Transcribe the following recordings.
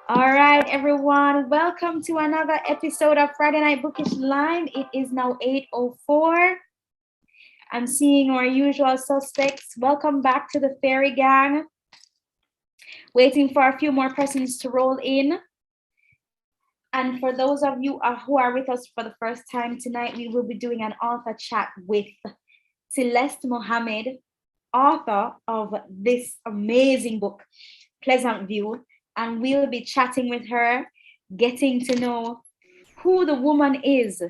All right, everyone. Welcome to another episode of Friday Night Bookish Lyme. It is now 8:04. I'm seeing our usual suspects. Welcome back to the Fairy Gang. Waiting for a few more persons to roll in. And for those of you who are with us for the first time tonight, we will be doing an author chat with Celeste Mohammed, author of this amazing book, Pleasantview. And we'll be chatting with her, getting to know who the woman is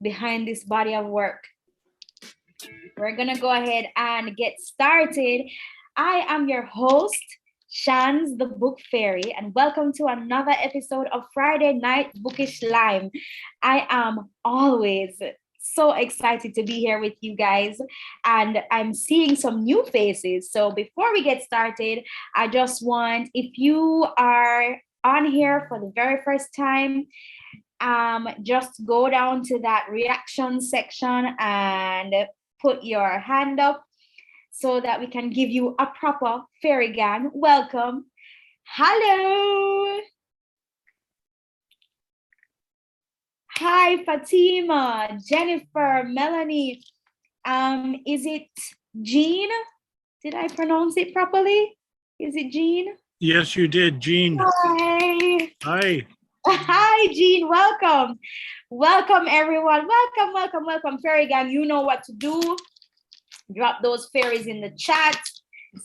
behind this body of work. We're gonna go ahead and get started. I am your host, Shanz, the Book Fairy, and welcome to another episode of Friday Night Bookish Lyme. I am always so excited to be here with you guys, and I'm seeing some new faces. So before we get started, I just want, if you are on here for the very first time, just go down to that reaction section and put your hand up so that we can give you a proper fairy gang welcome. Hello. Hi, Fatima, Jennifer, Melanie. Is it Jean? Did I pronounce it properly? Is it Jean? Yes, you did, Jean. Hi. Hi. Hi, Jean. Welcome. Welcome, everyone. Welcome, Fairy Gang. You know what to do. Drop those fairies in the chat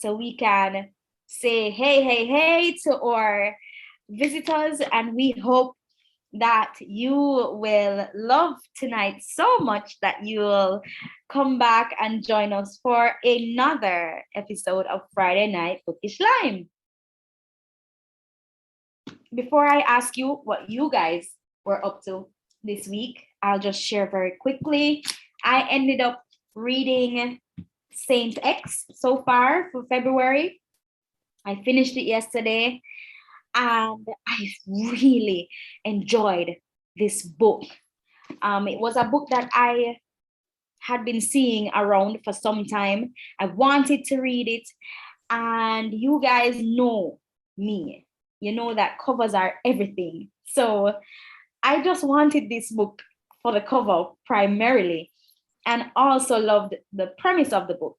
so we can say hey to our visitors, and we hope that you will love tonight so much that you'll come back and join us for another episode of Friday Night Bookish Lyme. Before I ask you what you guys were up to this week, I'll just share very quickly. I ended up reading Saint X so far for February. I finished it yesterday. And I really enjoyed this book. It was a book that I had been seeing around for some time. I wanted to read it. And you guys know me. You know that covers are everything. So I just wanted this book for the cover primarily, and also loved the premise of the book.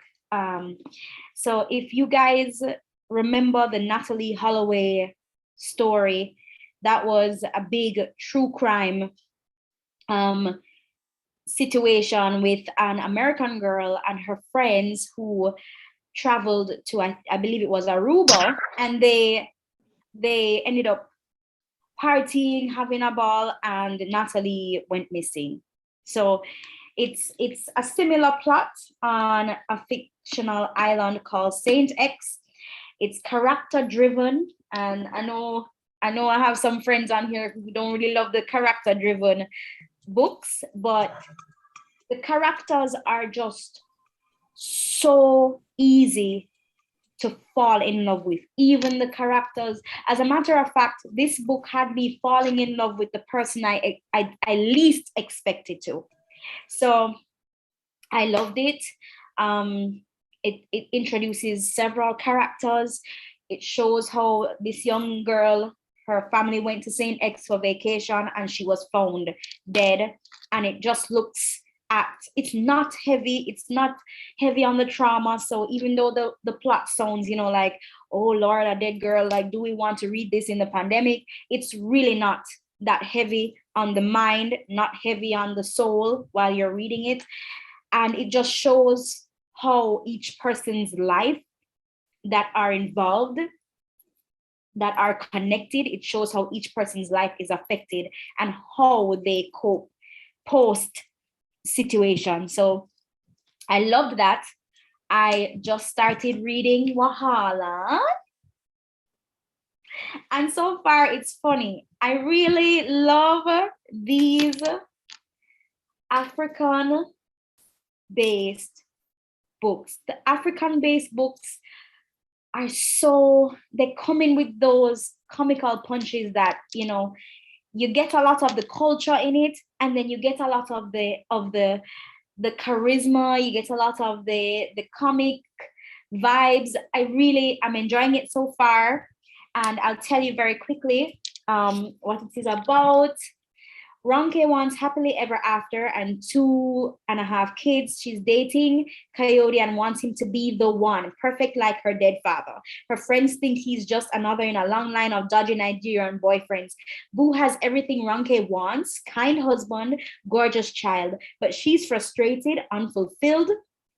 So if you guys remember the Natalie Holloway story, that was a big true crime situation with an American girl and her friends who traveled to, I believe it was Aruba, and they ended up partying, having a ball, and Natalie went missing. So it's a similar plot on a fictional island called Saint X. It's character driven, and I know I have some friends on here who don't really love the character driven books, but the characters are just so easy to fall in love with. Even the characters, as a matter of fact, this book had me falling in love with the person I least expected to. So I loved it. It introduces several characters. It shows how this young girl, her family went to St. X for vacation and she was found dead. And it just looks at, it's not heavy on the trauma. So even though the plot sounds, like, oh Lord, a dead girl, like, do we want to read this in the pandemic? It's really not that heavy on the mind, not heavy on the soul while you're reading it. And it just shows how each person's life that are involved, that are connected, it shows how each person's life is affected and how they cope post situation. So I loved that. I just started reading Wahala. And so far it's funny. I really love these African-based books. The African-based books are they come in with those comical punches that, you get a lot of the culture in it, and then you get a lot of the charisma, you get a lot of the comic vibes. I'm enjoying it so far. And I'll tell you very quickly, what it is about. Ronke wants happily ever after and 2.5 kids. She's dating Coyote and wants him to be the one, perfect like her dead father. Her friends think he's just another in a long line of dodgy Nigerian boyfriends. Boo has everything Ronke wants, kind husband, gorgeous child, but she's frustrated, unfulfilled,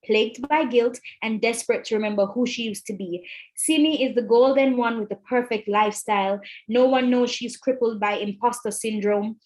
plagued by guilt, and desperate to remember who she used to be. Simi is the golden one with the perfect lifestyle. No one knows she's crippled by imposter syndrome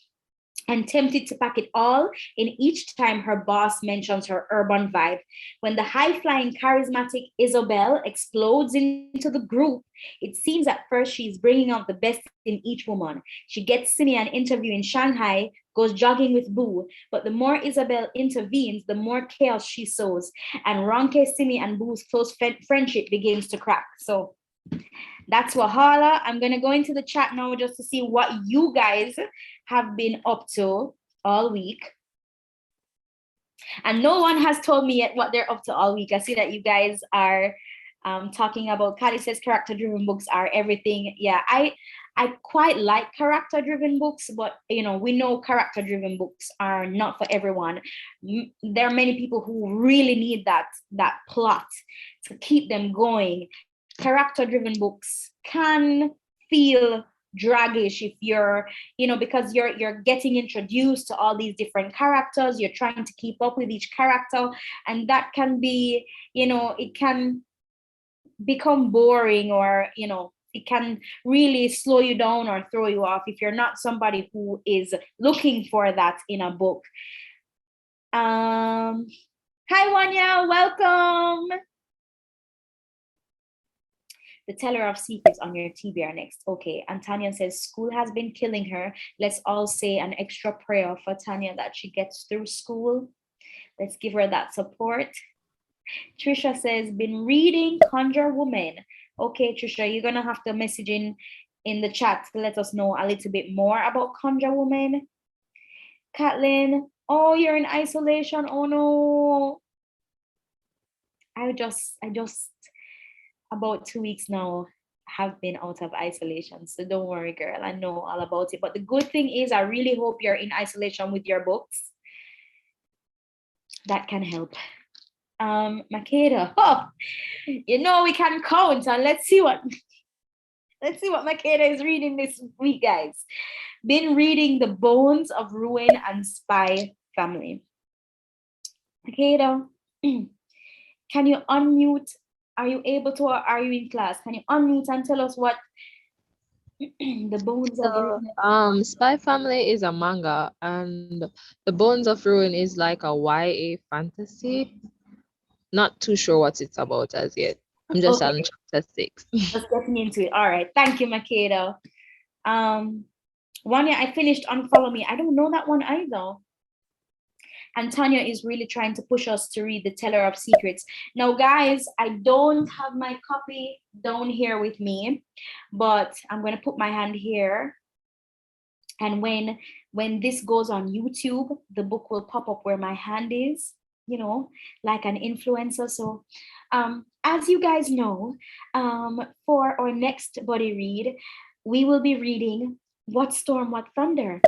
and tempted to pack it all in each time her boss mentions her urban vibe. When the high-flying, charismatic Isabel explodes into the group, it seems at first she's bringing out the best in each woman. She gets Simi an interview in Shanghai, goes jogging with Boo, but the more Isabel intervenes, the more chaos she sows, and Ronke, Simi, and Boo's close friendship begins to crack. So that's Wahala. I'm going to go into the chat now just to see what you guys have been up to all week. And no one has told me yet what they're up to all week. I see that you guys are talking about, Kali says character-driven books are everything. Yeah, I quite like character-driven books, but you know, we know character-driven books are not for everyone. There are many people who really need that plot to keep them going. Character-driven books can feel draggish if you're, you know, because you're getting introduced to all these different characters, you're trying to keep up with each character, and that can be, you know, it can become boring, or you know, it can really slow you down or throw you off if you're not somebody who is looking for that in a book. Hi Wanya, welcome. The teller of secrets on your TBR next. Okay, and Tanya says, school has been killing her. Let's all say an extra prayer for Tanya that she gets through school. Let's give her that support. Trisha says, been reading Conjure Woman. Okay, Trisha, you're gonna have to message in the chat to let us know a little bit more about Conjure Woman. Kathleen, oh, you're in isolation. Oh no. I just about 2 weeks now have been out of isolation, so don't worry, girl, I know all about it. But the good thing is, I really hope you're in isolation with your books. That can help. Nakeeta, oh, you know, we can count, and let's see what Nakeeta is reading this week, guys. Been reading The Bones of Ruin and Spy Family. Nakeeta, can you unmute? Are you able to, or are you in class? Can you unmute and tell us what The Bones of Ruin? Spy Family is a manga, and The Bones of Ruin is like a YA fantasy. Not too sure what it's about as yet. I'm just on chapter 6. Just getting into it. All right. Thank you, Nakeeta. One year I finished Unfollow Me. I don't know that one either. And Tanya is really trying to push us to read The Teller of Secrets. Now, guys, I don't have my copy down here with me, but I'm going to put my hand here. And when this goes on YouTube, the book will pop up where my hand is, you know, like an influencer. So as you guys know, for our next buddy read, we will be reading What Storm, What Thunder.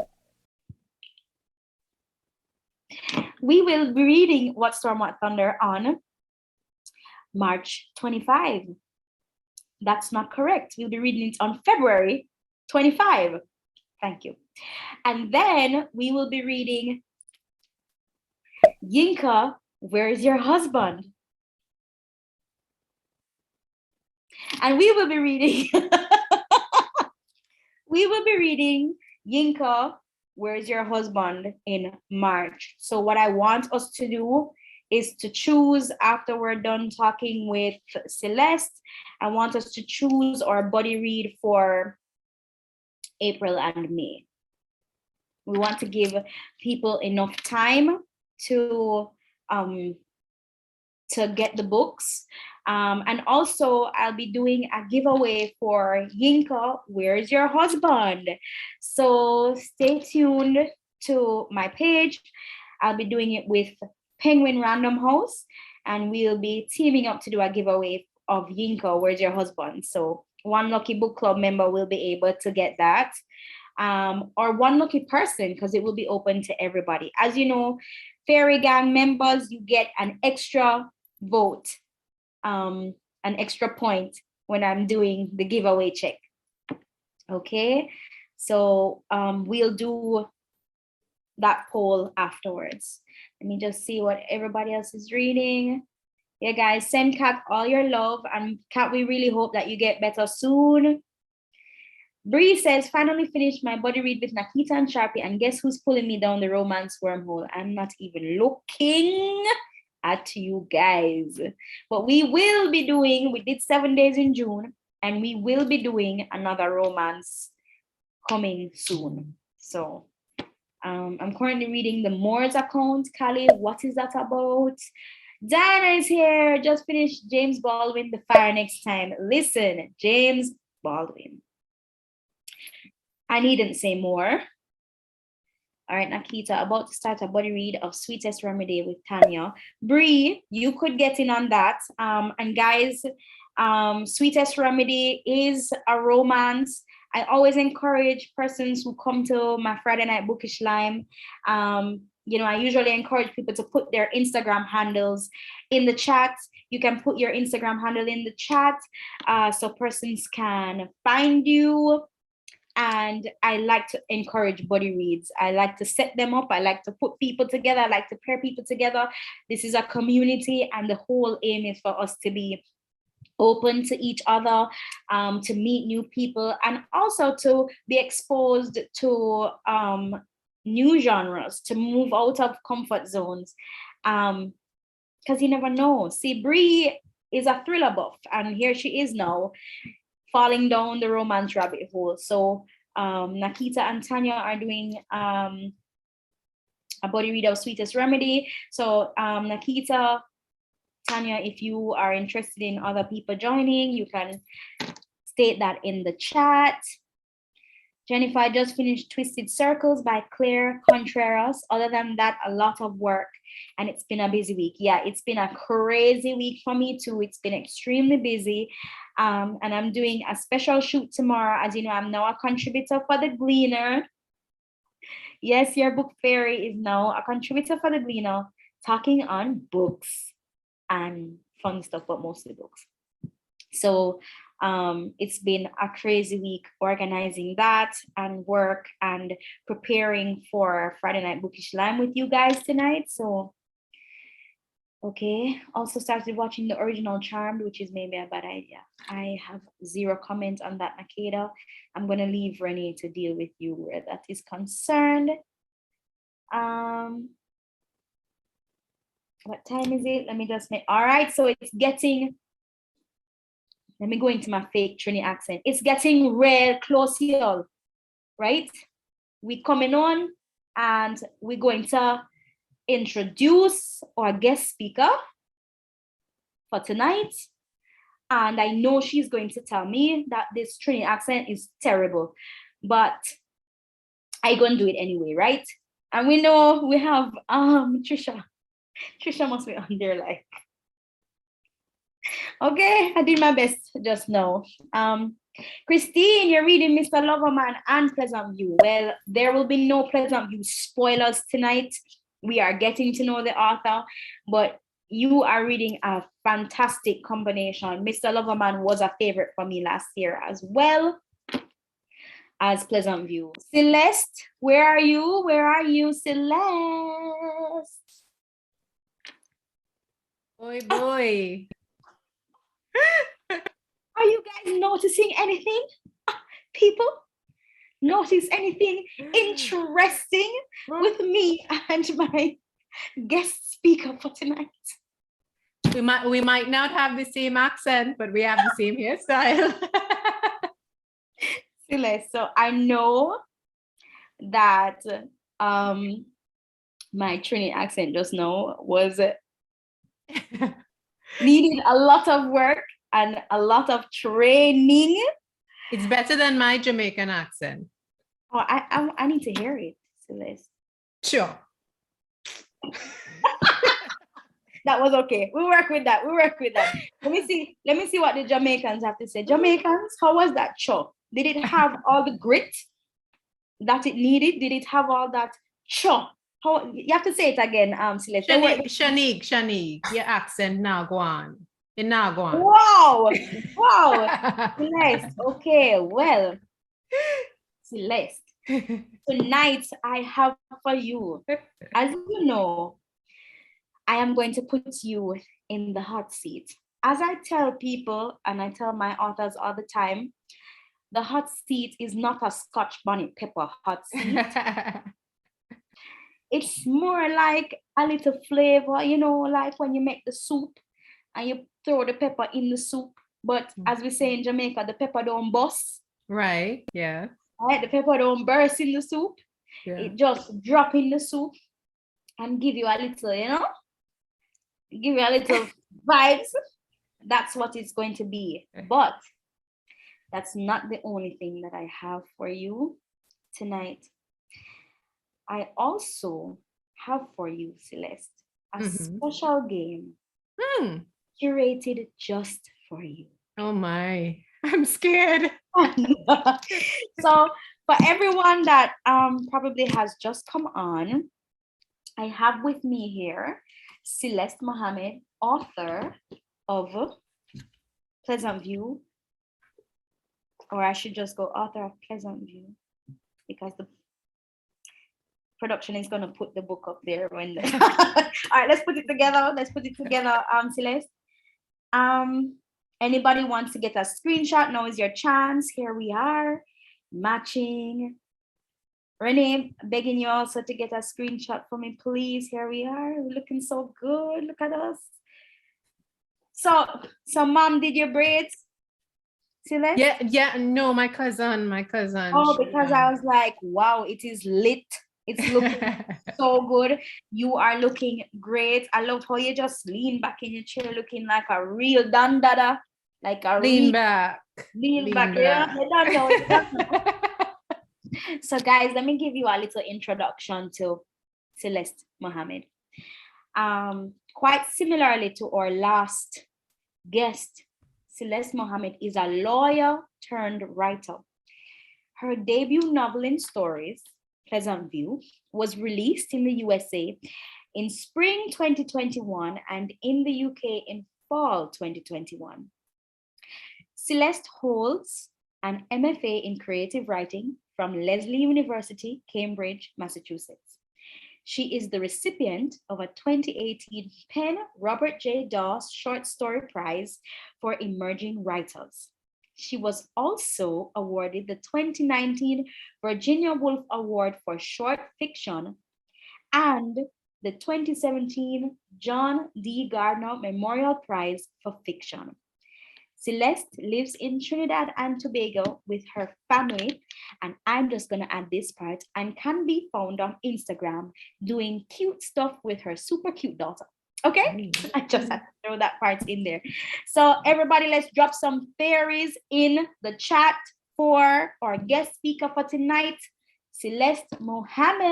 We will be reading What Storm, What Thunder on March 25. That's not correct. We'll be reading it on February 25. Thank you. And then we will be reading Yinka, Where's Your Husband? And we will be reading Yinka, Where's Your Husband in March. So what I want us to do is to choose, after we're done talking with Celeste, I want us to choose our buddy read for April and May. We want to give people enough time to get the books. And also I'll be doing a giveaway for Yinka, Where's Your Husband? So stay tuned to my page. I'll be doing it with Penguin Random House, and we'll be teaming up to do a giveaway of Yinka, Where's Your Husband? So one lucky book club member will be able to get that. Or one lucky person, because it will be open to everybody. As you know, Fairy Gang members, you get an extra vote, an extra point when I'm doing the giveaway check. Okay, so we'll do that poll afterwards. Let me just see what everybody else is reading. Yeah, guys, send Kat all your love, and Kat, we really hope that you get better soon. Bree says, finally finished my body read with Nakeeta and Sharpie, and guess who's pulling me down the romance wormhole? I'm not even looking at you guys. But we will be doing, we did 7 days in June, and we will be doing another romance coming soon. So I'm currently reading the Moore's account. Callie, what is that about? Diana is here. Just finished James Baldwin, The Fire Next Time. Listen, James Baldwin. I needn't say more. All right, Nakeeta, about to start a body read of Sweetest Remedy with Tanya. Bree, you could get in on that. And guys, Sweetest Remedy is a romance. I always encourage persons who come to my Friday night Bookish Lyme. You know, I usually encourage people to put their Instagram handles in the chat. You can put your Instagram handle in the chat so persons can find you. And I like to encourage body reads. I like to set them up. I like to put people together. I like to pair people together. This is a community, and the whole aim is for us to be open to each other, to meet new people, and also to be exposed to new genres, to move out of comfort zones. Because you never know. See, Bree is a thriller buff, and here she is now, falling down the romance rabbit hole. So Nakeeta and Tanya are doing a body read of Sweetest Remedy. So Nakeeta, Tanya, if you are interested in other people joining, you can state that in the chat. Jennifer, I just finished Twisted Circles by Claire Contreras. Other than that, a lot of work, and it's been a busy week. Yeah, it's been a crazy week for me too. It's been extremely busy. And I'm doing a special shoot tomorrow. As you know, I'm now a contributor for The Gleaner. Yes, your book fairy is now a contributor for The Gleaner, talking on books and fun stuff, but mostly books. So it's been a crazy week organizing that and work and preparing for Friday Night Bookish Lyme with you guys tonight. So, okay. Also started watching the original Charmed, which is maybe a bad idea. I have zero comment on that, Nakeeta. I'm going to leave Renee to deal with you where that is concerned. What time is it? Let me just make, all right. So it's getting, let me go into my fake Trini accent. It's getting real close, y'all, right? We coming on and we're going to introduce our guest speaker for tonight. And I know she's going to tell me that this Trini accent is terrible, but I gonna do it anyway, right? And we know we have Trisha. Trisha must be on there like, okay, I did my best just now. Christine, you're reading Mr. Loverman and Pleasantview. Well, there will be no Pleasantview spoilers tonight. We are getting to know the author, but you are reading a fantastic combination. Mr. Loverman was a favorite for me last year as well as Pleasantview. Celeste, where are you? Where are you, Celeste? Boy. Are you guys noticing anything? People, notice anything interesting with me and my guest speaker for tonight? We might not have the same accent, but we have the same hairstyle. So I know that my Trini accent just now was needed a lot of work and a lot of training. It's better than my Jamaican accent. Oh, I need to hear it, Celeste. Sure. That was okay. We work with that. We work with that. Let me see. Let me see what the Jamaicans have to say. Jamaicans, how was that show? Did it have all the grit that it needed? Did it have all that show? How you have to say it again, Celeste. Shanique, your accent now go on. It now go on. Wow. Wow. Celeste. Okay, well. Celeste. Tonight I have for you, as you know, I am going to put you in the hot seat. As I tell people, and I tell my authors all the time, the hot seat is not a Scotch bonnet pepper hot seat. It's more like a little flavor, you know, like when you make the soup and you throw the pepper in the soup. But as we say in Jamaica, the pepper don't bust. Right, yeah. Right? The pepper don't burst in the soup. Yeah. It just drop in the soup and give you a little, you know, give you a little vibes. That's what it's going to be. But that's not the only thing that I have for you tonight. I also have for you, Celeste, a special game curated just for you. Oh my, I'm scared. So for everyone that probably has just come on, I have with me here Celeste Mohammed, author of Pleasantview, or I should just go author of Pleasantview, because the production is going to put the book up there when the all right, let's put it together. Celeste. Anybody wants to get a screenshot, now is your chance. Here we are, matching. Renee, begging you also to get a screenshot for me, please. Here we are, we're looking so good. Look at us. So mom did your braids, Celeste? Yeah, no, my cousin. Oh, because I was like, wow, it is lit. It's looking so good. You are looking great. I love how you just lean back in your chair looking like a real dandada. Like a lean back. Yeah. So guys, let me give you a little introduction to Celeste Mohammed. Quite similarly to our last guest, Celeste Mohammed is a lawyer turned writer. Her debut novel in stories, Pleasantview, was released in the USA in spring 2021 and in the UK in fall 2021. Celeste holds an MFA in creative writing from Lesley University, Cambridge, Massachusetts. She is the recipient of a 2018 Penn Robert J. Doss Short Story Prize for Emerging Writers. She was also awarded the 2019 Virginia Woolf Award for Short Fiction and the 2017 John D. Gardner Memorial Prize for Fiction. Celeste lives in Trinidad and Tobago with her family, and I'm just going to add this part, and can be found on Instagram doing cute stuff with her super cute daughter. Okay, I just had to throw that part in there. So everybody, let's drop some fairies in the chat for our guest speaker for tonight, Celeste Mohammed.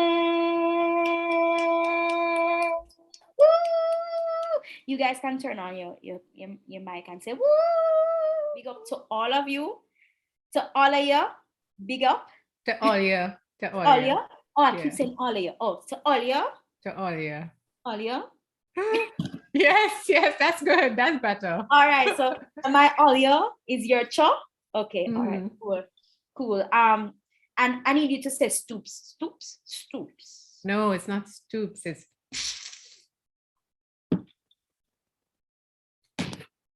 Woo! You guys can turn on your mic and say woo. Big up to all of you. To all of you. Big up. To all you. To all, all you. Oh, I keep saying all of you. Oh, to all you. To all you. All you. Yes, that's good. That's better. All right. So my all is your cho. Okay. All right. Cool. And I need you to say stoops. No, it's not stoops. It's.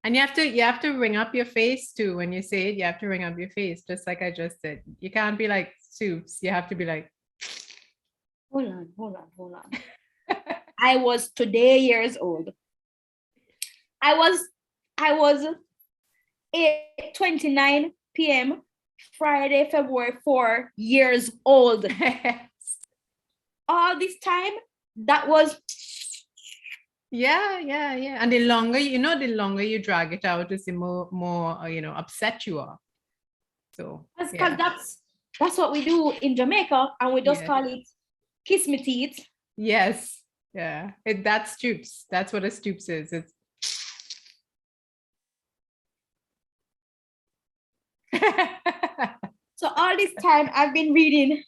And you have to ring up your face too when you say it. You have to ring up your face, just like I just said. You can't be like stoops. You have to be like. Hold on. I was today years old. I was 8:29 p.m. Friday, February 4 years old. All this time, that was. Yeah. And the longer you drag it out, the more upset you are. So because that's what we do in Jamaica, and we just call it kiss me teeth. Yes. Yeah. That's stoops. That's what a stoops is. It's So all this time I've been reading,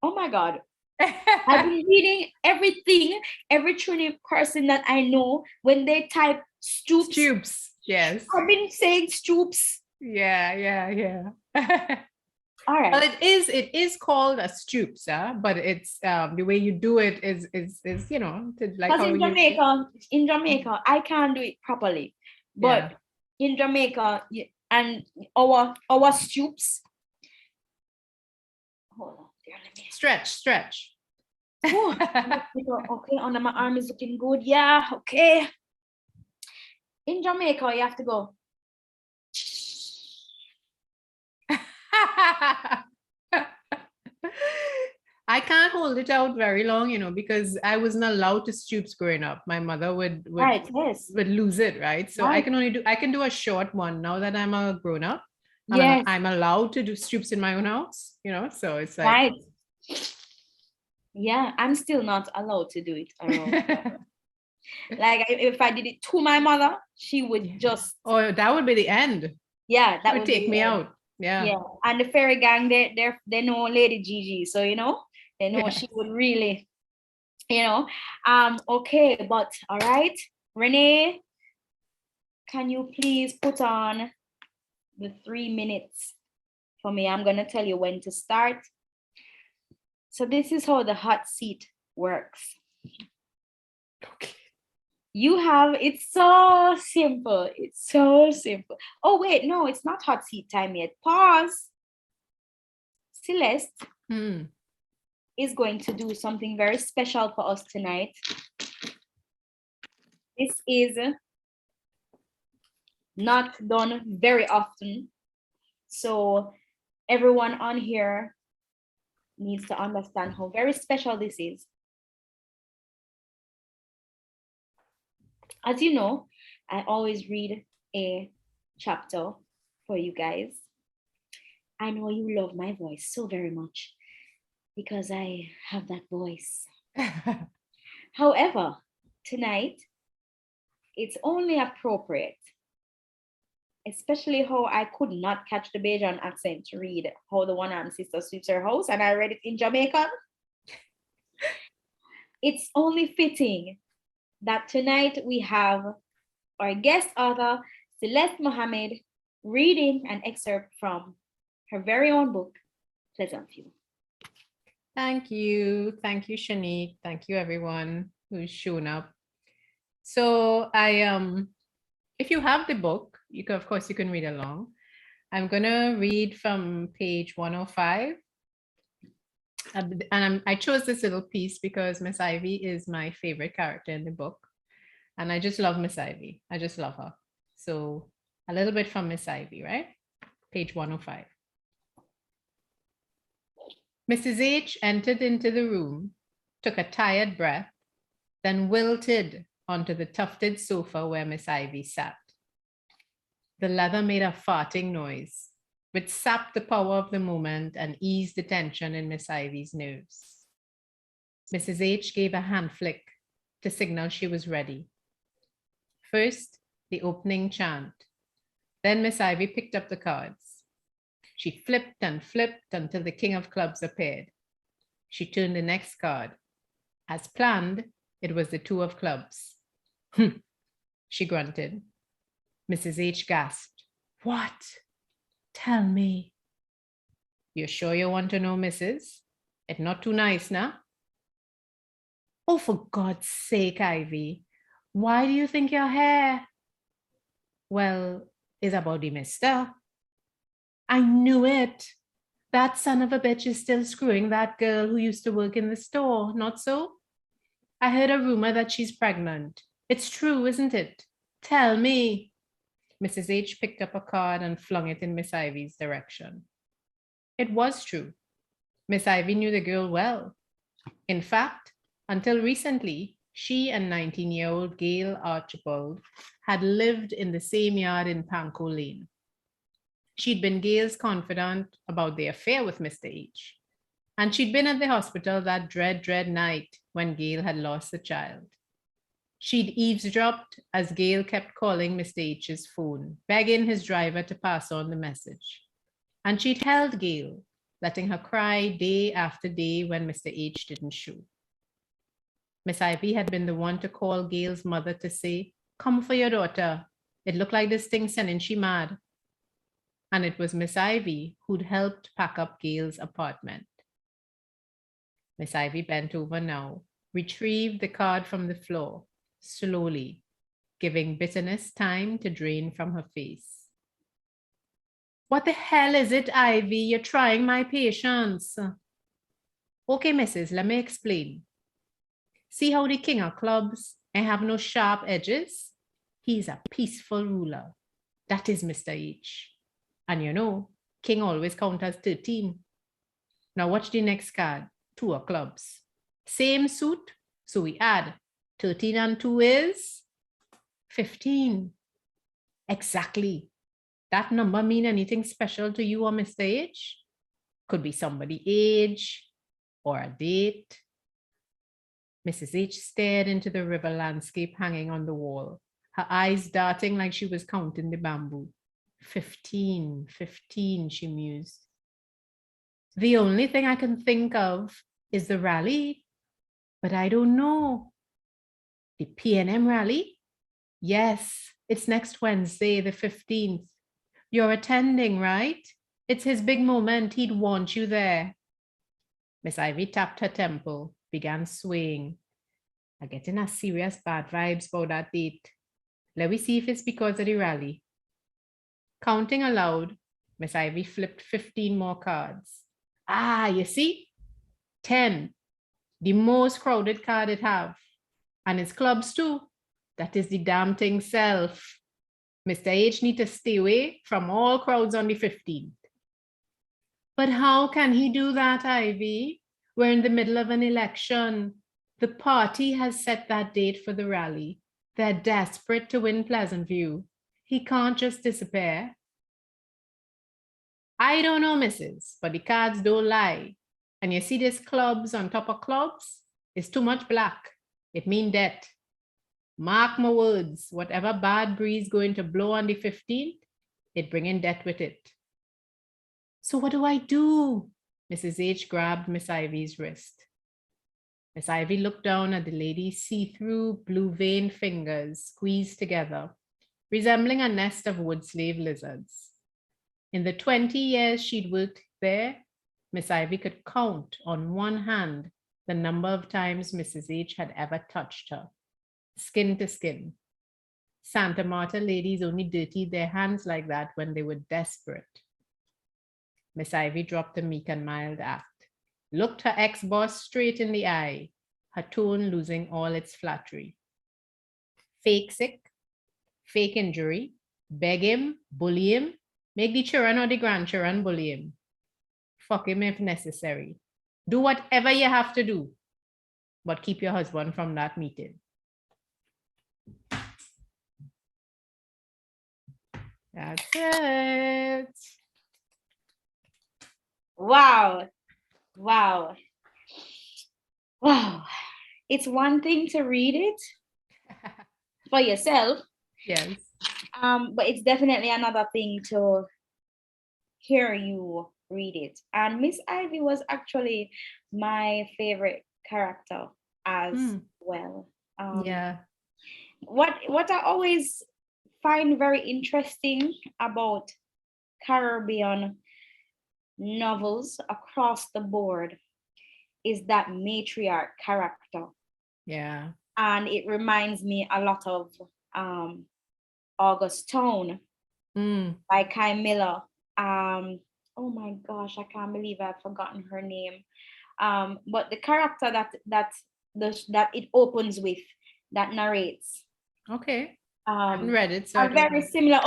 oh my God, I've been reading everything, every Trinity person that I know, when they type stoops, stoops. Yes. I've been saying stoops. Yeah. All right. Well, it is called a stoops, but it's the way you do it is you know, like Because how in Jamaica, I can't do it properly. But in Jamaica and our stoops. Hold on, there, let me stretch. Oh, okay, under my arm is looking good. Yeah, okay. In Jamaica, you have to go. I can't hold it out very long, you know, because I wasn't allowed to stoops growing up. My mother would Right, yes. would lose it, right? So Right. I can do a short one now that I'm a grown up. Yes. I'm allowed to do stoops in my own house, you know. So it's like right. Yeah, I'm still not allowed to do it around. Like if I did it to my mother, she would just oh, that would be the end. yeah, that She would take be me the end. out. Yeah. Yeah, and the fairy gang, they know Lady Gigi, so you know they know she would really, you know. Okay, but all right, Renee, can you please put on the 3 minutes for me? I'm gonna tell you when to start. So this is how the hot seat works. Okay. You have, it's so simple. It's so simple. Oh wait, no, it's not hot seat time yet. Pause. Celeste is going to do something very special for us tonight. This is not done very often. So everyone on here needs to understand how very special this is. As you know, I always read a chapter for you guys. I know you love my voice so very much because I have that voice. However, tonight, it's only appropriate, especially how I could not catch the Bajan accent to read how the one-armed sister sweeps her house, and I read it in Jamaican. It's only fitting that tonight we have our guest author, Celeste Mohammed, reading an excerpt from her very own book, Pleasantview. Thank you, Shanique. Thank you, everyone who's shown up. So if you have the book, of course you can read along. I'm gonna read from page 105. And I chose this little piece because Miss Ivy is my favorite character in the book. And I just love Miss Ivy. I just love her. So a little bit from Miss Ivy, right? Page 105. Mrs. H entered into the room, took a tired breath, then wilted onto the tufted sofa where Miss Ivy sat. The leather made a farting noise, which sapped the power of the moment and eased the tension in Miss Ivy's nerves. Mrs. H gave a hand flick to signal she was ready. First, the opening chant. Then Miss Ivy picked up the cards. She flipped and flipped until the king of clubs appeared. She turned the next card. As planned, it was the two of clubs. She grunted. Mrs. H gasped. What? Tell me. You're sure you want to know, Mrs.? It's not too nice, nah? Oh, for God's sake, Ivy. Why do you think you're here? Well, it's about the mister. I knew it. That son of a bitch is still screwing that girl who used to work in the store, not so? I heard a rumor that she's pregnant. It's true, isn't it? Tell me. Mrs. H picked up a card and flung it in Miss Ivy's direction. It was true. Miss Ivy knew the girl well. In fact, until recently, she and 19-year-old Gail Archibald had lived in the same yard in Panko Lane. She'd been Gail's confidant about the affair with Mr. H. And she'd been at the hospital that dread night when Gail had lost the child. She'd eavesdropped as Gail kept calling Mr. H's phone, begging his driver to pass on the message. And she'd held Gail, letting her cry day after day when Mr. H didn't show. Miss Ivy had been the one to call Gail's mother to say, "Come for your daughter. It looked like this thing sending she mad." And it was Miss Ivy who'd helped pack up Gail's apartment. Miss Ivy bent over now, retrieved the card from the floor, slowly, giving bitterness time to drain from her face. "What the hell is it, Ivy? You're trying my patience." "Okay, missus, let me explain. See how the king of clubs and have no sharp edges? He's a peaceful ruler. That is Mr. H. And you know, king always count as 13. Now watch the next card, 2 of clubs. Same suit, so we add 13 and 2 is 15. Exactly. That number mean anything special to you or Mr. H? Could be somebody's age or a date. Mrs. H stared into the river landscape hanging on the wall, her eyes darting like she was counting the bamboo. 15, 15, she mused. The only thing I can think of is the rally, but I don't know. The PNM rally? Yes, it's next Wednesday, the 15th. You're attending, right? It's his big moment. He'd want you there. Miss Ivy tapped her temple, began swaying. I'm getting a serious bad vibes about that date. Let me see if it's because of the rally. Counting aloud, Miss Ivy flipped 15 more cards. Ah, you see? 10, the most crowded card it have. And it's clubs too. That is the damn thing self. Mr. H need to stay away from all crowds on the 15th. But how can he do that, Ivy? We're in the middle of an election. The party has set that date for the rally. They're desperate to win Pleasantview. He can't just disappear. I don't know, missus, but the cards don't lie. And you see these clubs on top of clubs? It's too much black. It means death. Mark my words, whatever bad breeze going to blow on the 15th, it bringing death with it. So what do I do? Mrs. H grabbed Miss Ivy's wrist. Miss Ivy looked down at the lady's see-through blue-veined fingers squeezed together, resembling a nest of wood slave lizards. In the 20 years she'd worked there, Miss Ivy could count on one hand the number of times Mrs. H had ever touched her, skin to skin. Santa Marta ladies only dirtied their hands like that when they were desperate. Miss Ivy dropped a meek and mild act, looked her ex-boss straight in the eye, her tone losing all its flattery. Fake sick, fake injury, beg him, bully him, make the children or the grandchildren bully him. Fuck him if necessary. Do whatever you have to do, but keep your husband from that meeting. That's it. Wow. Wow. Wow. It's one thing to read it for yourself. Yes. But it's definitely another thing to hear you read it. And Miss Ivy was actually my favorite character as well. Yeah. What I always find very interesting about Caribbean novels across the board is that matriarch character. Yeah. And it reminds me a lot of August Tone by Kai Miller. Oh my gosh, I can't believe I've forgotten her name. But the character that it opens with, that narrates. Okay. I haven't read it, so a very similar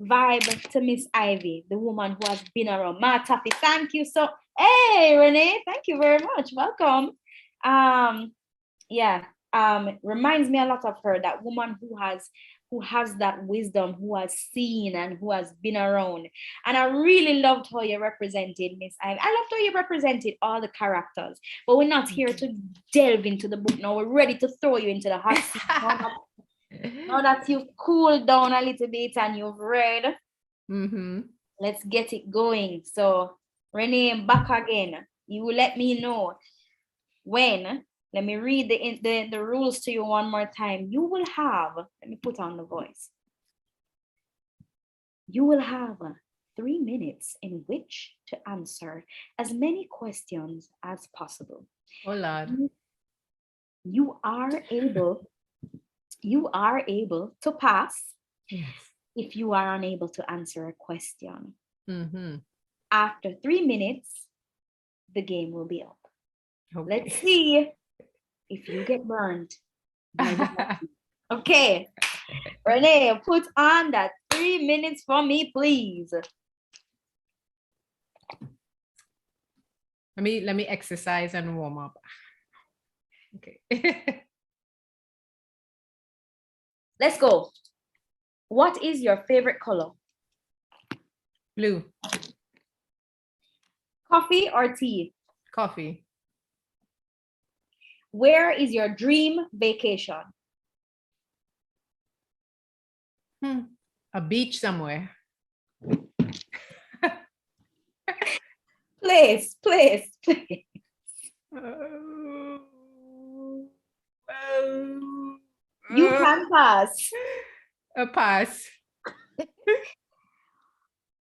vibe to Miss Ivy, the woman who has been around. Ma Taffy, thank you hey Renee, thank you very much. Welcome. Yeah, reminds me a lot of her, that woman who has that wisdom, who has seen and who has been around. And I really loved how you represented Miss Ivy. I loved how you represented all the characters. But we're not here to delve into the book now. We're ready to throw you into the hot seat. Now that you've cooled down a little bit and you've read, let's get it going. So, Renee, back again. You will let me know when. Let me read the rules to you one more time. You will have, let me put on the voice. You will have 3 minutes in which to answer as many questions as possible. Oh, Lord. You are able to pass if you are unable to answer a question. After 3 minutes, the game will be up. Okay. Let's see if you get burned. Okay, Renee, put on that 3 minutes for me, please. Let me exercise and warm up. Okay. Let's go. What is your favorite color? Blue. Coffee or tea? Coffee. Where is your dream vacation? A beach somewhere. Place. You can pass. A pass.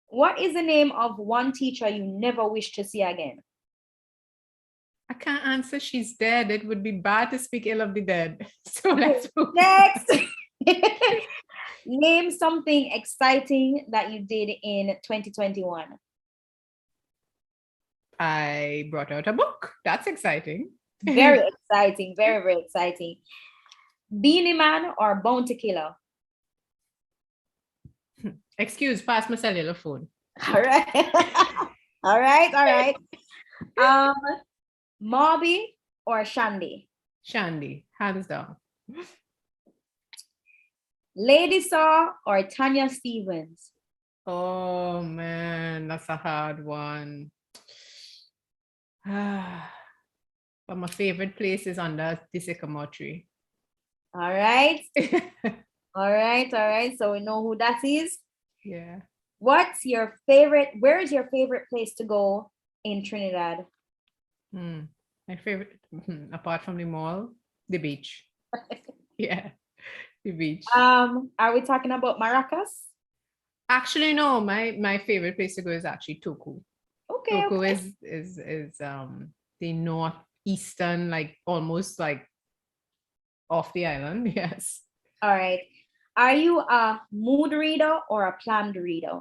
What is the name of one teacher you never wish to see again? I can't answer. She's dead. It would be bad to speak ill of the dead. So let's move. Next. Name something exciting that you did in 2021. I brought out a book. That's exciting. Very exciting. Very, very exciting. Beanie Man or Bounty Killer? Excuse, pass my cellular phone. All right. All right. Mobby or Shandy? Shandy, hands down. Lady Saw or Tanya Stevens? Oh man, that's a hard one. But my favorite place is under the sycamore tree. All right. All right. So we know who that is. Yeah. Where is your favorite place to go in Trinidad? My favorite, apart from the mall, the beach. Yeah, the beach. Are we talking about Maracas? Actually, no, my favorite place to go is actually Toku. Okay. Toku is the northeastern, like almost like off the island. Yes. All right. Are you a mood reader or a planned reader?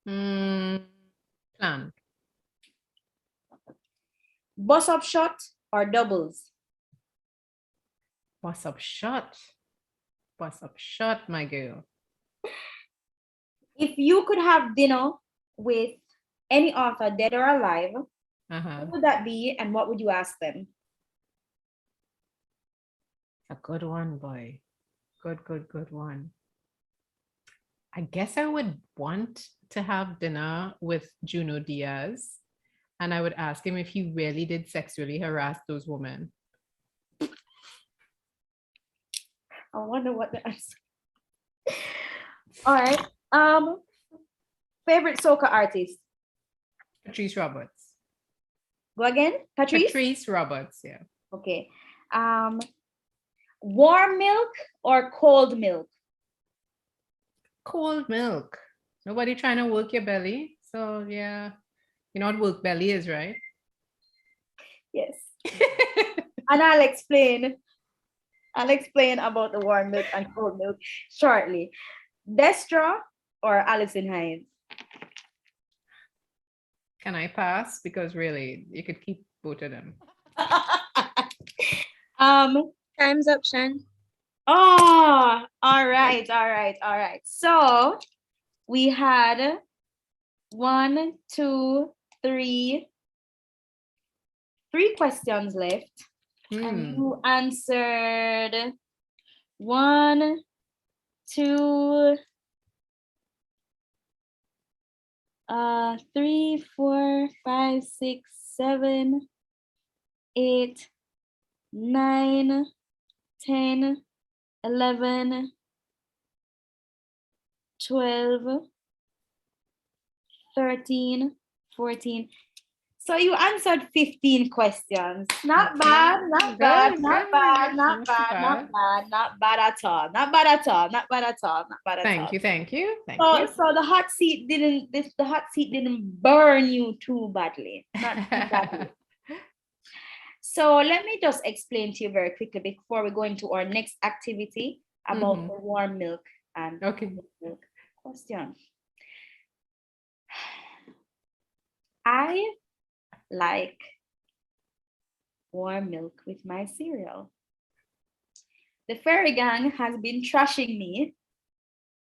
Planned. Bus up shot or doubles? Bus up shot. Bus up shot, my girl. If you could have dinner with any author, dead or alive, who would that be and what would you ask them? A good one, boy. Good one. I guess I would want to have dinner with Juno Diaz, and I would ask him if he really did sexually harass those women. I wonder what the answer. All right. Favorite soca artist? Patrice Roberts. Go again, Patrice? Patrice Roberts, yeah. Okay. Warm milk or cold milk? Cold milk. Nobody trying to work your belly. So yeah, you know what work belly is, right? Yes. And I'll explain about the warm milk and cold milk shortly. Destra or Alison Hines? Can I pass? Because really, you could keep both of them. Time's up, Shan. Oh, all right. So we had 1, 2, 3 questions left. And you answered 1, 2, 3, 4, 5, 6, 7, 8, 9, 10, 11, 12, 13, 14. So you answered 15 questions. Not bad, not bad, not bad, not bad, not bad, not bad at all. Not bad at all, not bad at all, not bad at all. Thank you, thank you, thank So, you. so the hot seat didn't burn you too badly. Not too badly. So let me just explain to you very quickly before we go into our next activity about the warm milk and milk question. I like warm milk with my cereal. The fairy gang has been trashing me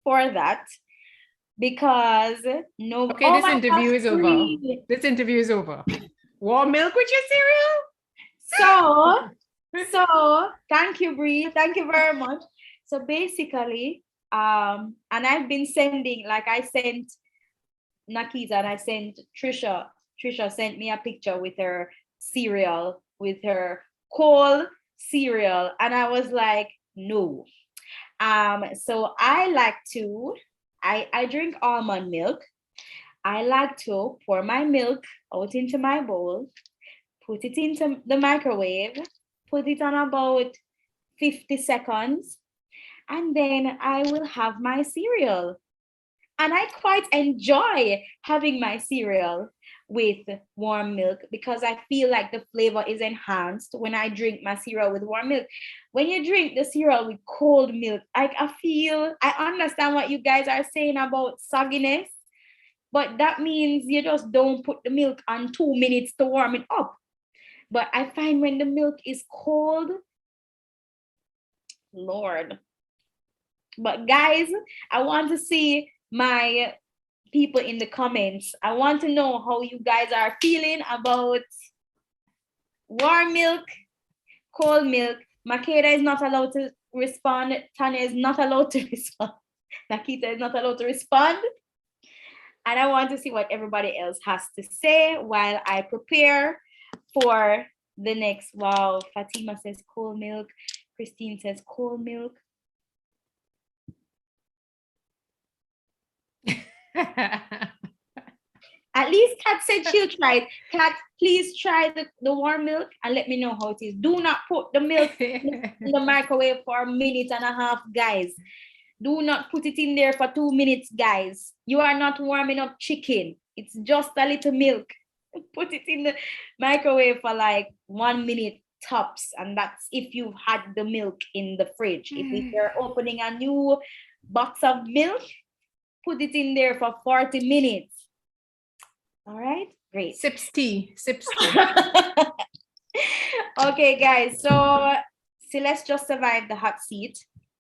for that because no. Okay, this interview is over. This interview is over. Warm milk with your cereal? So thank you, Bree. Thank you very much. So basically, and I've been sending, like I sent Nakeeta and I sent Trisha. Trisha sent me a picture with her cereal, with her cold cereal, and I was like, no. So I like to, I drink almond milk. I like to pour my milk out into my bowl, put it into the microwave, put it on about 50 seconds, and then I will have my cereal. And I quite enjoy having my cereal with warm milk because I feel like the flavor is enhanced when I drink my cereal with warm milk. When you drink the cereal with cold milk, I understand what you guys are saying about sogginess, but that means you just don't put the milk on 2 minutes to warm it up. But I find when the milk is cold, Lord. But guys, I want to see my people in the comments. I want to know how you guys are feeling about warm milk, cold milk. Makeda is not allowed to respond. Tanya is not allowed to respond. Nakeeta is not allowed to respond. And I want to see what everybody else has to say while I prepare for the next. Wow, Fatima says cold milk. Christine says cold milk. At least Kat said she'll try it. Kat, please try the warm milk and let me know how it is. Do not put the milk in the microwave for 1.5 minutes, guys. Do not put it in there for 2 minutes, guys. You are not warming up chicken. It's just a little milk. Put it in the microwave for like 1 minute tops. And that's if you've had the milk in the fridge. If you're opening a new box of milk, put it in there for 40 minutes. All right, great. Sips tea, sips tea. Okay, guys, so Celeste just survived the hot seat.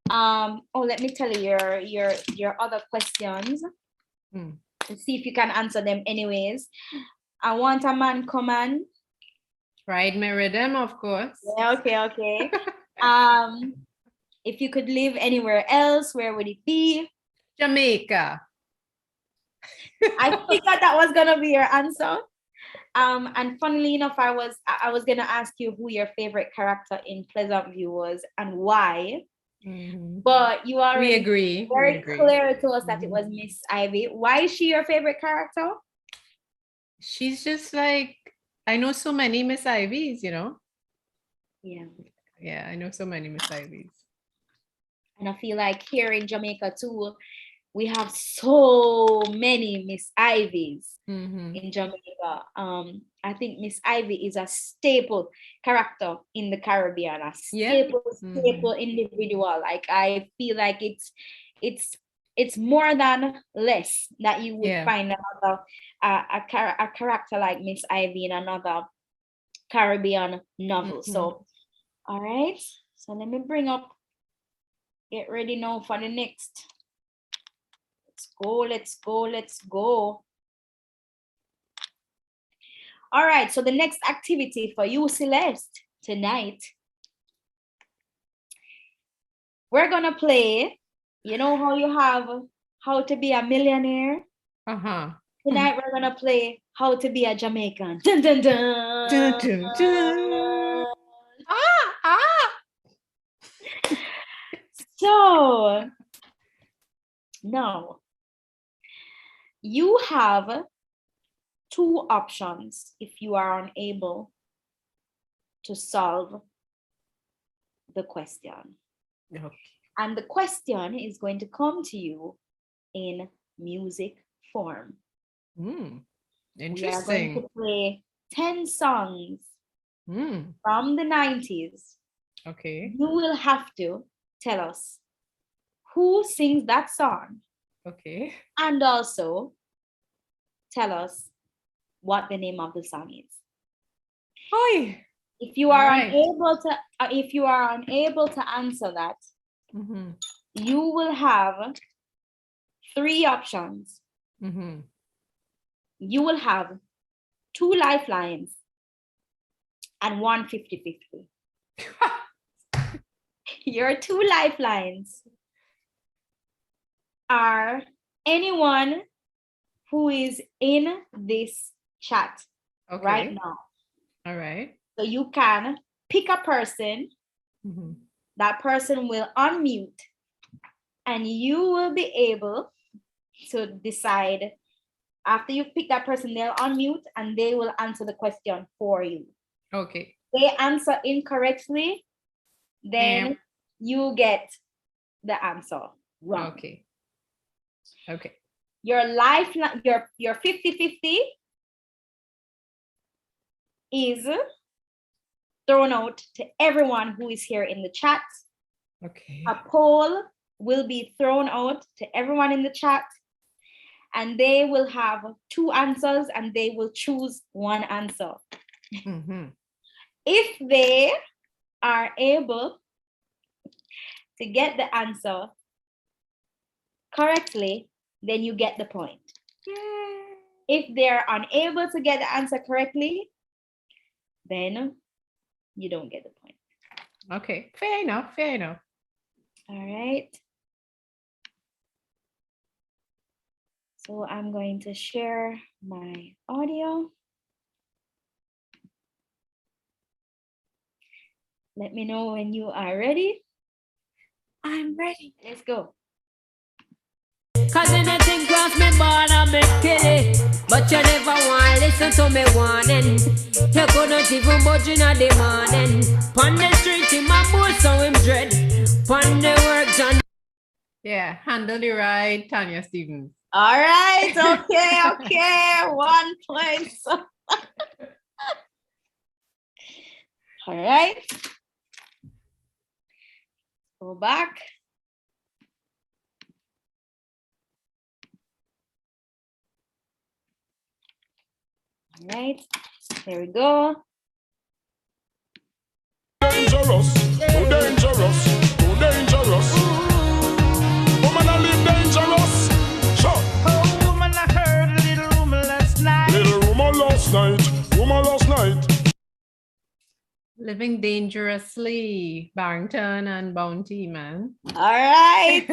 Let me tell you your other questions. Let's see if you can answer them anyways. I want a man come on. Ride my rhythm, of course. Yeah, okay. If you could live anywhere else, where would it be? Jamaica. I figured that was gonna be your answer. And funnily enough, I was gonna ask you who your favorite character in Pleasantview was and why. But you already agree. Very clear to us that it was Miss Ivy. Why is she your favorite character? She's just like, I know so many Miss Ivies, you know? Yeah, I know so many Miss Ivies. And I feel like here in Jamaica too, we have so many Miss Ivies in Jamaica. I think Miss Ivy is a staple character in the Caribbean, a staple individual. Like I feel like it's more than less that you would find another a character like Miss Ivy in another Caribbean novel. So, all right. So let me get ready now for the next. Let's go. All right, so the next activity for you, Celeste, tonight we're gonna play. You know how you have How to Be a Millionaire? Uh-huh. Tonight we're gonna play How to Be a Jamaican. Dun, dun, dun. Dun, dun, dun. Ah! So now you have two options if you are unable to solve the question. Okay. And the question is going to come to you in music form. Mm. We are going Interesting. to play 10 songs Mm. from the 90s. Okay. You will have to tell us who sings that song Okay. and also tell us what the name of the song is. Oi. If you are Alright. unable to answer that, Mm-hmm. you will have three options. Mm-hmm. You will have 2 lifelines and 1 50-50. Your 2 lifelines are anyone who is in this chat Okay. right now. All right. So you can pick a person, Mm-hmm. that person will unmute, and you will be able to decide. After you pick that person, they'll unmute and they will answer the question for you. Okay. They answer incorrectly, then you get the answer wrong. Okay. Okay. Your lifeline, your 50-50 is thrown out to everyone who is here in the chat. Okay. A poll will be thrown out to everyone in the chat, and they will have 2 answers and they will choose 1 answer. Mm-hmm. If they are able to get the answer correctly, then you get the point. Yay. If they're unable to get the answer correctly, then you don't get the point. Okay. Fair enough. Fair enough. All right. So I'm going to share my audio. Let me know when you are ready. I'm ready. Let's go. Cause anything cross me born and me kill it. But you never want listen to me warning. You couldn't even budge in the morning. Pon the street in my boat so him dread. Pon the work done. Yeah. Handle the ride, Tanya Stevens. All right. Okay. Okay. 1 point. All right. Go back. All right. There we go. Dangerous, too dangerous, too dangerous. Woman, I live dangerous. Sure. Oh, woman, I heard a little rumor last night. Little rumor last night, rumor last night. Living dangerously, Barrington and Bounty, man. All right.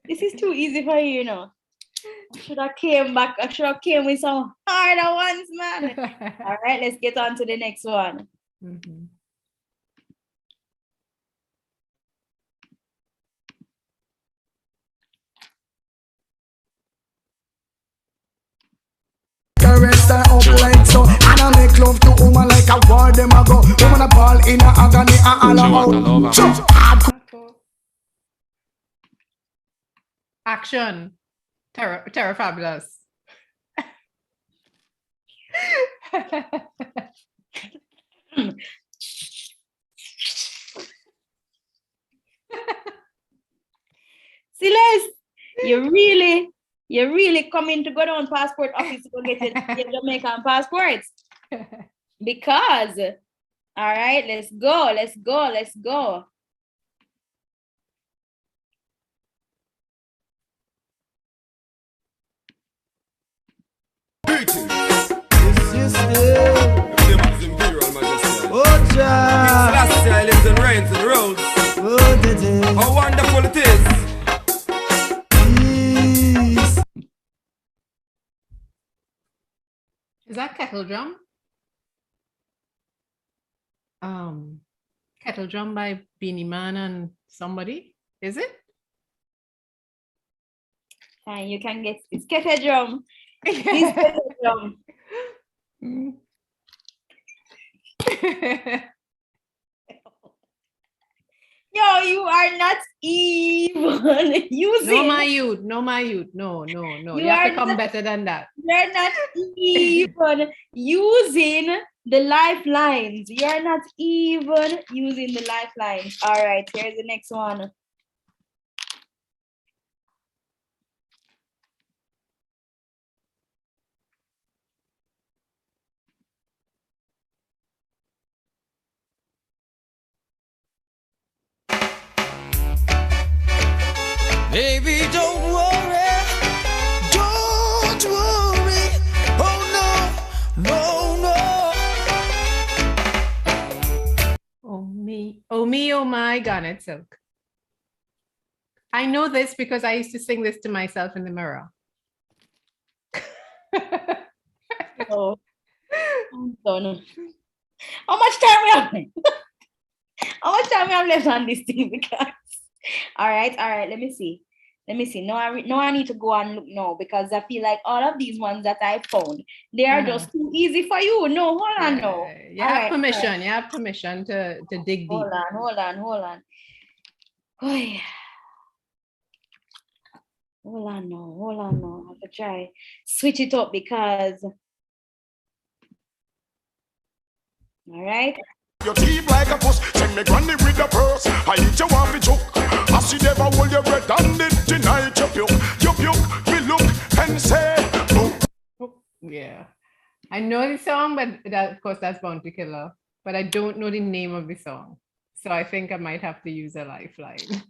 This is too easy for you, you know. I should have came back. I should have came with some harder ones, man. All right, let's get on to the next one. Mm-hmm. Caress her up like so, and I make love to woman like a war them a go. Woman a ball in a agony and all out. Action. Terror Fabulous. Celeste, you really coming to go down passport office to go get your Jamaican passports. Because, all right, let's go, let's go, let's go. Oh, Jah. Celeste lives and reigns and rules. Oh, the it is. How wonderful it is. Peace. Is that kettle drum? Kettle drum by Beanie Man and somebody, is it? And you can get it's kettle drum. It's kettle drum. Yo, you are not even using. No, my youth. No, my youth. No. You You have are to come not- better than that. You're not even using the lifelines. You're not even using the lifelines. All right, here's the next one. Baby, don't worry. Don't worry. Oh no, no. Oh me, oh my, Garnet Silk. I know this because I used to sing this to myself in the mirror. Oh, I'm done. How much time we have? How much time we have left on this thing? Because all right. Let me see. No, I need to go and look now because I feel like all of these ones that I found, they are just too easy for you. No, hold on, no. You have permission. You have permission to dig deep. Hold on. Oy. Hold on, no. I have to try switch it up because. All right. Your teeth like a puss, send me granny with the purse. I eat you off the choke. I see never hold your bread and it tonight. You puke, we look and say, oh. Yeah. I know the song, but that, of course, that's Bounty Killer. But I don't know the name of the song. So I think I might have to use a lifeline.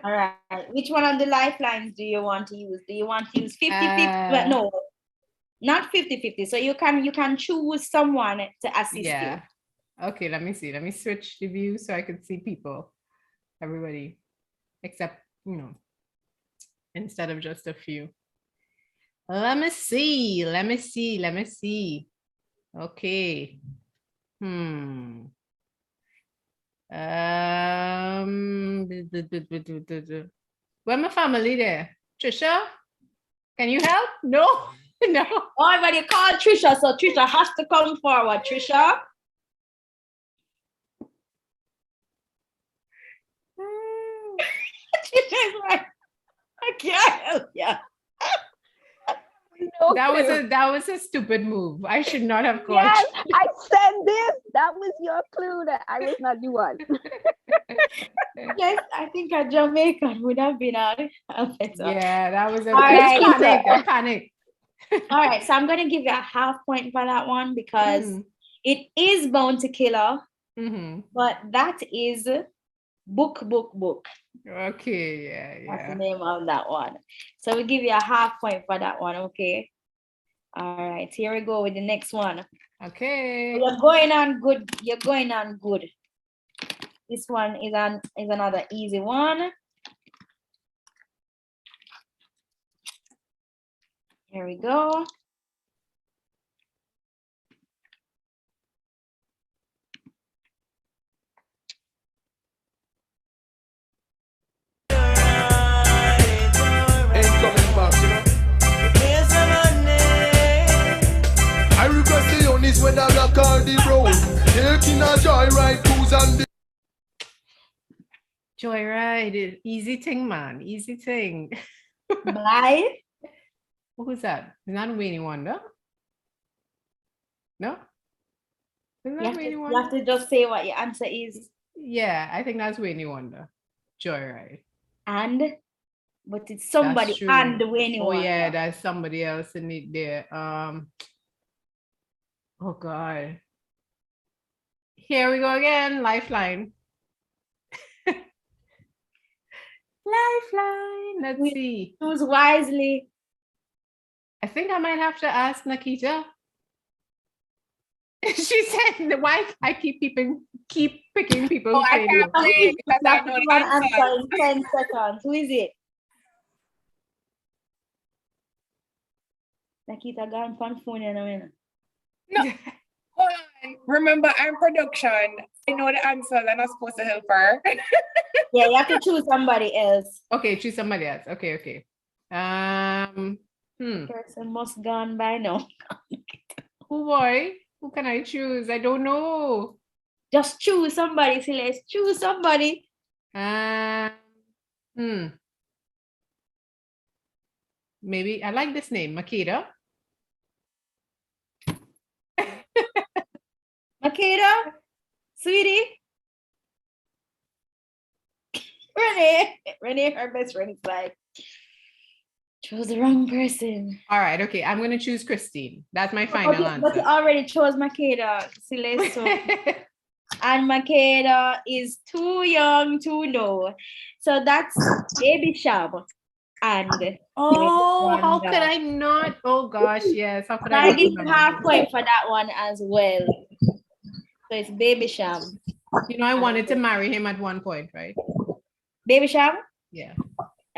All right. Which one of the lifelines do you want to use? Do you want to use 50-50? Well, no, not 50-50. So you can choose someone to assist you. Okay, let me see. Let me switch the view so I can see people. Everybody. Except, instead of just a few. Let me see. Okay. Where my family there? Trisha? Can you help? No? No. Oh, but you call Trisha, so Trisha has to come forward. Trisha. Trisha's like, I can't help you. No that was a stupid move. I should not have called. Yes, I said this. That was your clue that I was not the one. Yes, I think a Jamaican would have been a better. Yeah, that was a right. panic. All right, so I'm gonna give you a half point for that one because it is Bounty Killer, but that is book. Okay, yeah. That's the name of that one. So we give you a half point for that one, okay? All right, here we go with the next one. Okay. You're going on good. This one is another easy one. Here we go. I request the only when I rock all the road. Taking a joyride cruise and the Joyride, easy thing, man. Easy thing. Bye. Who's that? Is that Wayne Wonder? No? Is that Wayne You Wonder? have to just say what your answer is. Yeah, I think that's Wayne Wonder. Joyride. But it's somebody That's true. and Wayne Wonder. Oh yeah, there's somebody else in it there. Oh God. Here we go again. Lifeline. Lifeline. Let's see. Choose wisely. I think I might have to ask Nakeeta. She said, why I keep picking people Oh, who I say can't no. play because I know the One answer. answer in 10 seconds. Who is it? Nakeeta gone from phone in a minute. No, hold on. Remember, I'm production. I know the answer. I'm not supposed to help her. Yeah, you have to choose somebody else. Okay, choose somebody else. Okay. Person must gone by now. Who boy? Who can I choose? I don't know. Just choose somebody, Celeste. Choose somebody. Maybe I like this name, Nakeeta. Nakeeta, sweetie. Renee, her best friend is like, chose the wrong person. All right, okay. I'm gonna choose Christine. That's my final answer. But you already chose Nakeeta, Celeste. So. And Nakeeta is too young to know. So that's Baby Sham. And how could I not? Oh gosh, yes. How could I I not give remember? half point for that one as well. So it's Baby Sham. You know, I wanted to marry him at one point, right? Baby Sham? Yeah.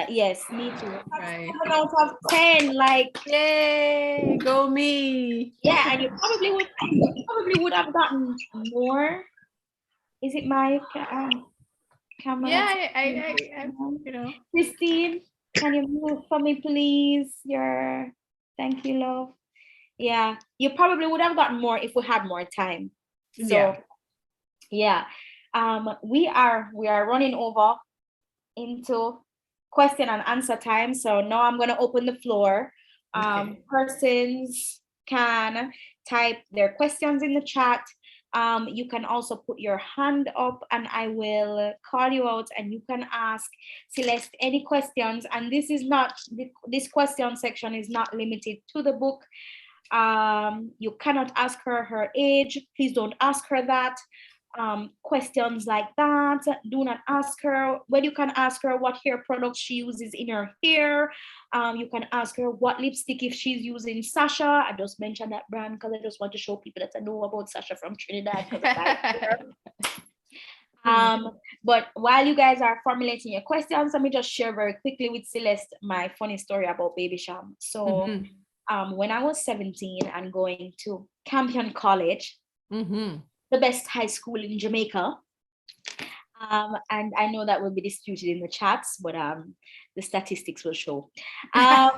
Yes, me too. Right. 7 out of 10, like, yay, go me. Yeah, and you probably would have gotten more. Is it my camera? Yeah, I you know. Christine, can you move for me, please? Thank you, love. Yeah, you probably would have gotten more if we had more time. So, yeah. We are running over into question and answer time. So now I'm going to open the floor. Persons can type their questions in the chat. You can also put your hand up and I will call you out and you can ask Celeste any questions. And this question section is not limited to the book. You cannot ask her age. Please don't ask her that. Questions like that, do not ask her. Well, you can ask her what hair products she uses in her hair. You can ask her what lipstick if she's using Sasha. I just mentioned that brand because I just want to show people that I know about Sasha from Trinidad. But while you guys are formulating your questions, let me just share very quickly with Celeste my funny story about Baby Sham. So when I was 17 and going to Campion College, the best high school in Jamaica. And I know that will be disputed in the chats, but the statistics will show. I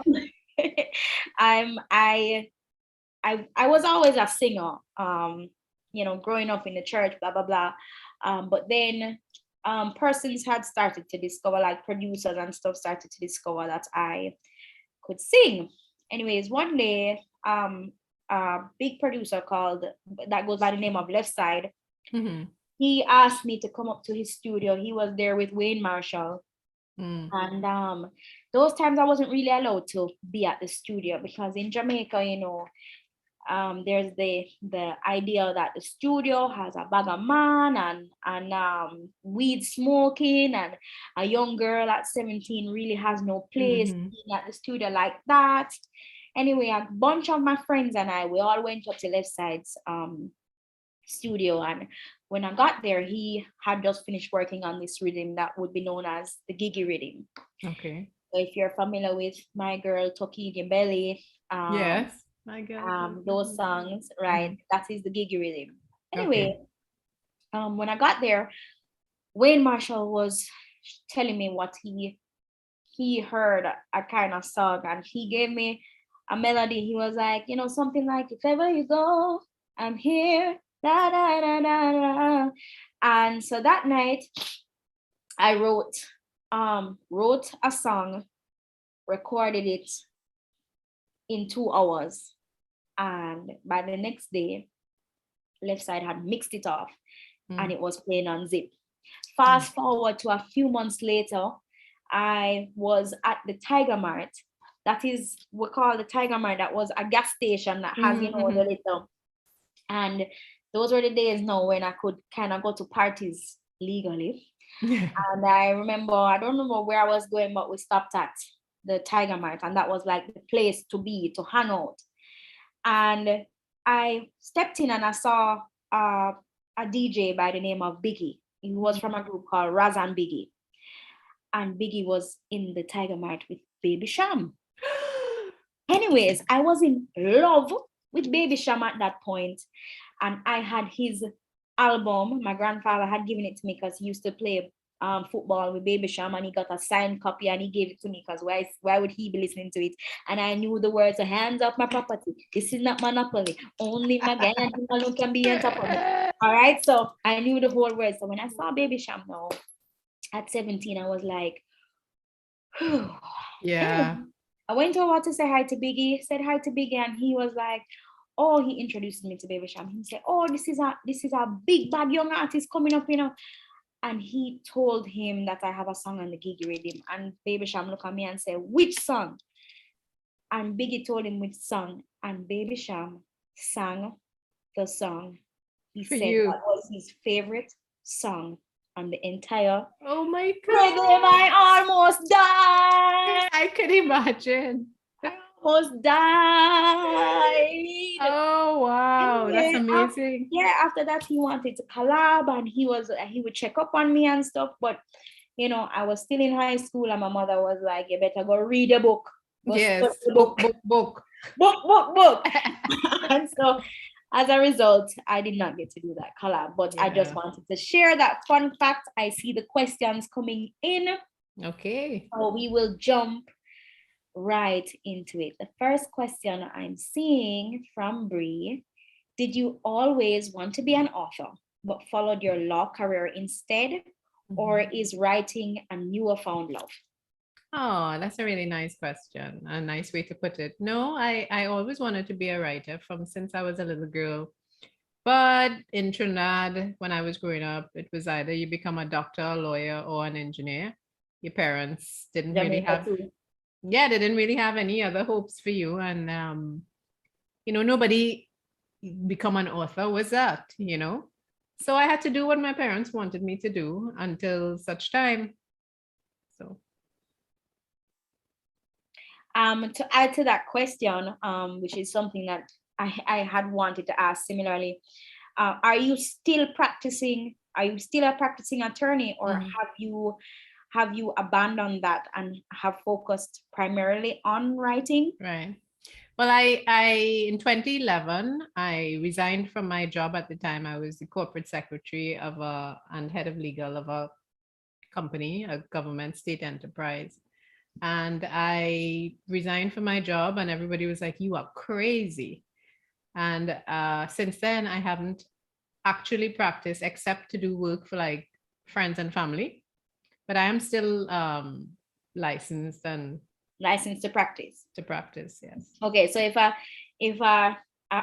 was always a singer, growing up in the church, blah, blah, blah. But then persons had started to discover, like producers and stuff started to discover that I could sing. Anyways, one day, a big producer that goes by the name of Left Side. He asked me to come up to his studio. He was there with Wayne Marshall. And those times I wasn't really allowed to be at the studio because in Jamaica, there's the idea that the studio has a bag of man and weed smoking, and a young girl at 17 really has no place being at the studio like that. Anyway, a bunch of my friends and we all went up to Left Side's studio. And when I got there, he had just finished working on this rhythm that would be known as the Gigi rhythm. Okay. So if you're familiar with My Girl, Tucky Your Belly, yes, My Girl, those songs, right? That is the Gigi rhythm. Anyway, when I got there, Wayne Marshall was telling me what he heard a kind of song, and he gave me a melody. He was like, something like, if ever you go, I'm here, da da da da da. And so that night I wrote a song, recorded it in 2 hours, and by the next day Left Side had mixed it off and it was playing on Zip. Fast forward to a few months later, I was at the Tiger Mart. That is, we call the Tiger Mart, that was a gas station that has, the little, and those were the days now when I could kind of go to parties legally. And I don't remember where I was going, but we stopped at the Tiger Mart, and that was like the place to be, to hang out. And I stepped in and I saw a DJ by the name of Biggie. He was from a group called Raz and Biggie. And Biggie was in the Tiger Mart with Baby Sham. Anyways, I was in love with Baby Sham at that point, and I had his album. My grandfather had given it to me because he used to play football with Baby Sham, and he got a signed copy and he gave it to me because why would he be listening to it? And I knew the words, hands off my property. This is not monopoly. Only my guy and him alone can be on top of it. All right. So I knew the whole words. So when I saw Baby Sham now at 17, I was like, yeah. I went over to say hi to Biggie, said hi to Biggie, and he was like, oh, he introduced me to Baby Sham. He said, oh, this is a big bad young artist coming up, And he told him that I have a song on the gig rhythm. And Baby Sham looked at me and said, which song? And Biggie told him which song. And Baby Sham sang the song. He said that was his favorite song on the entire. Oh my God. I almost died. I could imagine. I almost died. Oh wow, that's amazing. After that he wanted to collab, and he would check up on me and stuff, but I was still in high school, and my mother was like, you better go read a book. Yes, book. book. And so as a result, I did not get to do that collab, but I just wanted to share that fun fact. I see the questions coming in. Okay. So we will jump right into it. The first question I'm seeing from Bree: did you always want to be an author but followed your law career instead, or is writing a newfound love? Oh, that's a really nice question. A nice way to put it. No, I always wanted to be a writer since I was a little girl. But in Trinidad, when I was growing up, it was either you become a doctor, a lawyer, or an engineer. Your parents didn't really have, they didn't really have any other hopes for you. And, nobody become an author was that, So I had to do what my parents wanted me to do until such time. So. To add to that question, which is something that I had wanted to ask similarly, are you still practicing? Are you still a practicing attorney, or have you abandoned that and have focused primarily on writing? Right. Well, I in 2011, I resigned from my job at the time. I was the corporate secretary and head of legal of a company, a government state enterprise. And I resigned from my job, and everybody was like, you are crazy. And since then, I haven't actually practiced except to do work for like friends and family. But I am still licensed to practice. To practice, yes. Okay, so if I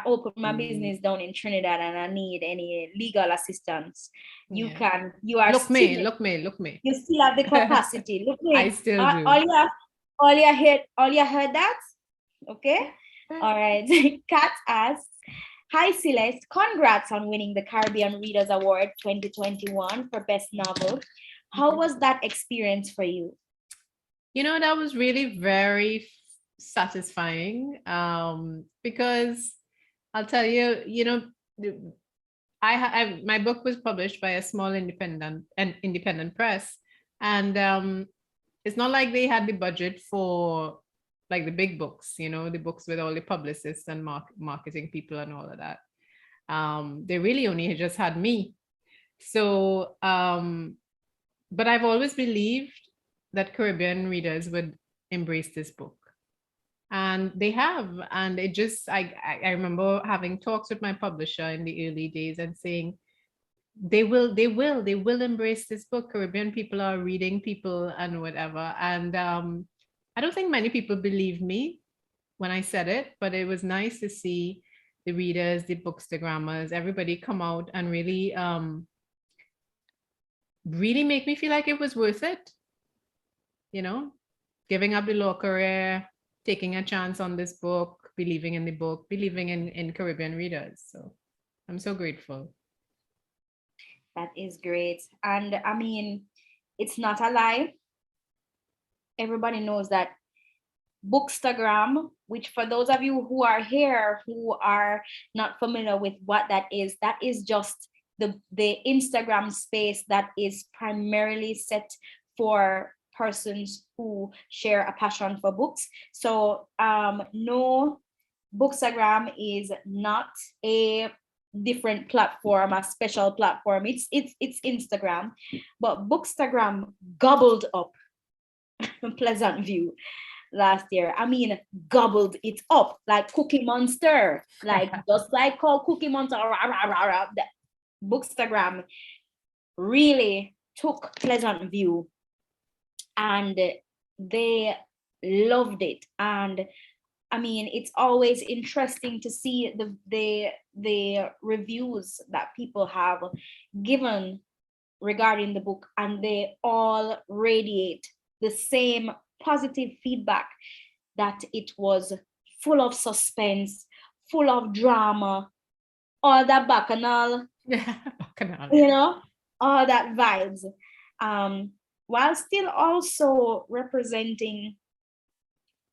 open my business down in Trinidad and I need any legal assistance, you are look me. You still have the capacity. Look me. I still do. All you heard that? Okay. All right. Kat asks, hi Celeste, congrats on winning the Caribbean Readers Award 2021 for Best Novel. How was that experience for you? That was really very satisfying because I'll tell you, my book was published by a small independent press, and it's not like they had the budget for like the big books, the books with all the publicists and marketing people and all of that. They really only just had me. So, but I've always believed that Caribbean readers would embrace this book. And they have, and it just, I remember having talks with my publisher in the early days and saying, they will embrace this book. Caribbean people are reading people and whatever. And I don't think many people believed me when I said it, but it was nice to see the readers, the Bookstagrammers, everybody come out and really, really make me feel like it was worth it. Giving up the law career, taking a chance on this book, believing in the book, believing in Caribbean readers. So I'm so grateful. That is great. And I mean, it's not a lie. Everybody knows that Bookstagram, which for those of you who are here who are not familiar with what that is just the Instagram space that is primarily set for persons who share a passion for books. So no, Bookstagram is not a different platform, a special platform. It's Instagram, but Bookstagram gobbled up Pleasantview last year. I mean, gobbled it up like Cookie Monster, like just like called Cookie Monster. The Bookstagram really took Pleasantview and they loved it. And I mean, it's always interesting to see the reviews that people have given regarding the book, and they all radiate the same positive feedback, that it was full of suspense, full of drama, all that bacchanal, you know, all that vibes, while still also representing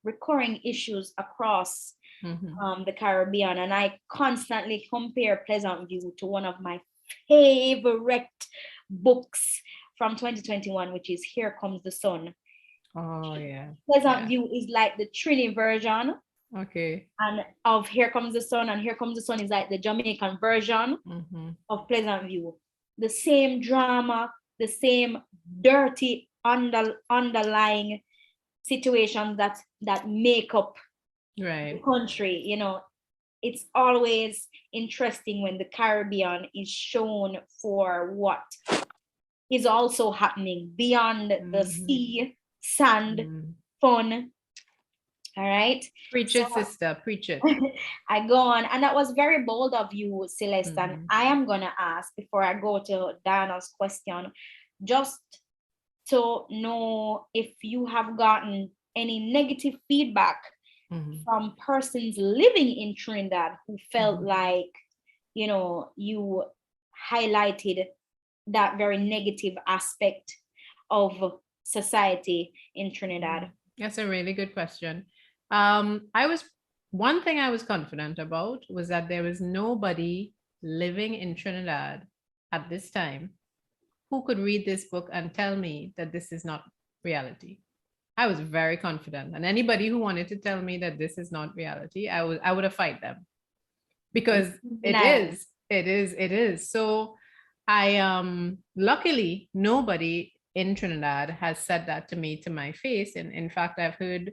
recurring issues across the Caribbean. And I constantly compare Pleasantview to one of my favorite books from 2021, which is Here Comes the Sun. Oh yeah. Pleasantview is like the Trini version. Okay. And of Here Comes the Sun, and Here Comes the Sun is like the Jamaican version of Pleasantview. The same drama, the same dirty underlying situations that make up the country. You know, it's always interesting when the Caribbean is shown for what is also happening beyond the sea, sand, fun. All right. Preach it, sister. Preach it. I go on. And that was very bold of you, Celeste. And I am going to ask, before I go to Diana's question, just to know if you have gotten any negative feedback from persons living in Trinidad who felt like, you know, you highlighted that very negative aspect of society in Trinidad. That's a really good question. One thing I was confident about was that there was nobody living in Trinidad at this time who could read this book and tell me that this is not reality. I was very confident, and anybody who wanted to tell me that this is not reality, I would have fight them, because it is. So I luckily nobody in Trinidad has said that to me to my face, and in fact I've heard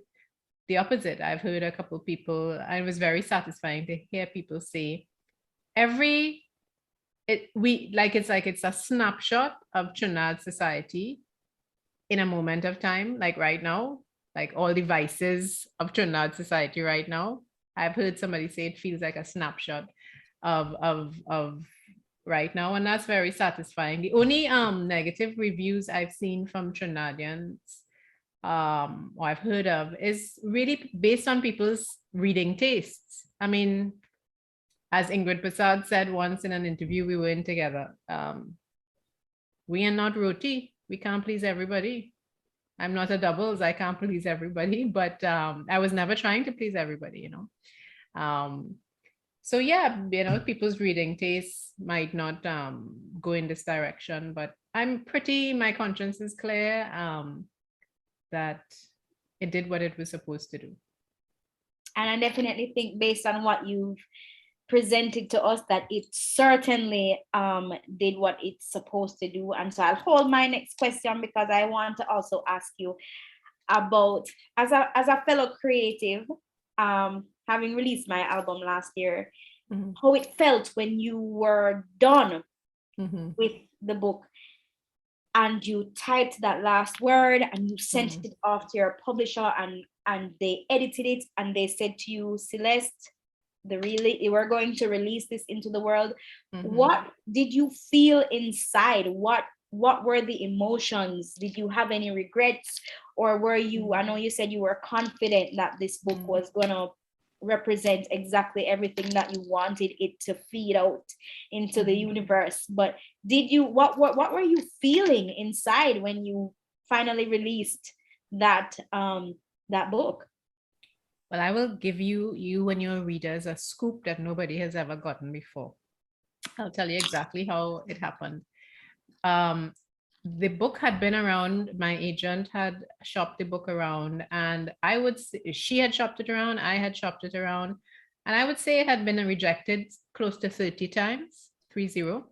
the opposite. I've heard a couple of people, and it was very satisfying to hear people say it's a snapshot of Trinidad society in a moment of time, like right now, like all the vices of Trinidad society right now. I've heard somebody say it feels like a snapshot of right now, and that's very satisfying. The only negative reviews I've seen from Trinidadians or I've heard of is really based on people's reading tastes. I mean, as Ingrid Prasad said once in an interview we were in together, we are not roti. We can't please everybody. I'm not a doubles. I can't please everybody, but I was never trying to please everybody, you know. So yeah, you know, people's reading tastes might not go in this direction, but my conscience is clear that it did what it was supposed to do. And I definitely think, based on what you've presented to us, that it certainly did what it's supposed to do. And so I'll hold my next question, because I want to also ask you about, as a fellow creative, having released my album last year, how it felt when you were done with the book and you typed that last word and you sent it off to your publisher, and they edited it and they said to you, Celeste, we're going to release this into the world. What did you feel inside? What were the emotions? Did you have any regrets, or were you, I know you said you were confident that this book was gonna represent exactly everything that you wanted it to feed out into the universe, but what were you feeling inside when you finally released that book? Well, I will give you and your readers a scoop that nobody has ever gotten before. I'll tell you exactly how it happened. The book had been around. My agent had shopped the book around, and I would say she had shopped it around. I had shopped it around, and I would say it had been rejected close to 30 times, 30.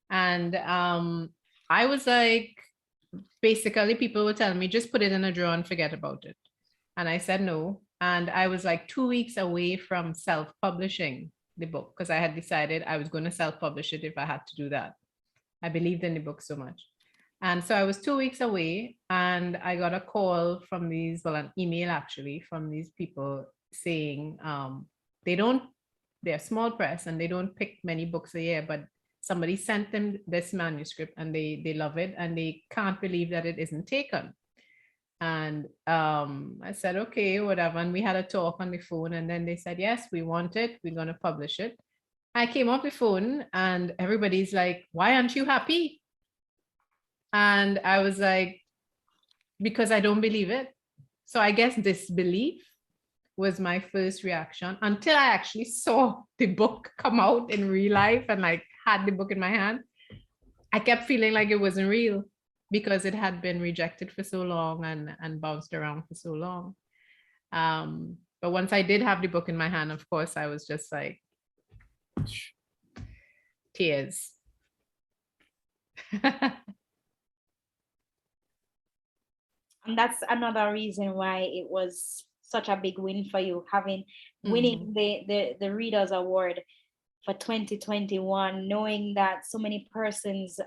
And I was like, basically, people would tell me, just put it in a drawer and forget about it. And I said no. And I was like 2 weeks away from self-publishing the book because I had decided I was going to self-publish it if I had to do that. I believed in the book so much. And so I was 2 weeks away and I got a call from these, well, an email actually from these people saying they're small press and they don't pick many books a year, but somebody sent them this manuscript and they love it and they can't believe that it isn't taken. And I said, okay, whatever. And we had a talk on the phone and then they said, yes, we want it. We're going to publish it. I came off the phone and everybody's like, why aren't you happy? And I was like, because I don't believe it. So I guess disbelief was my first reaction until I actually saw the book come out in real life and like had the book in my hand. I kept feeling like it wasn't real because it had been rejected for so long and bounced around for so long. But once I did have the book in my hand, of course, I was just like, tears. And that's another reason why it was such a big win for you, winning the Readers Award for 2021, knowing that so many persons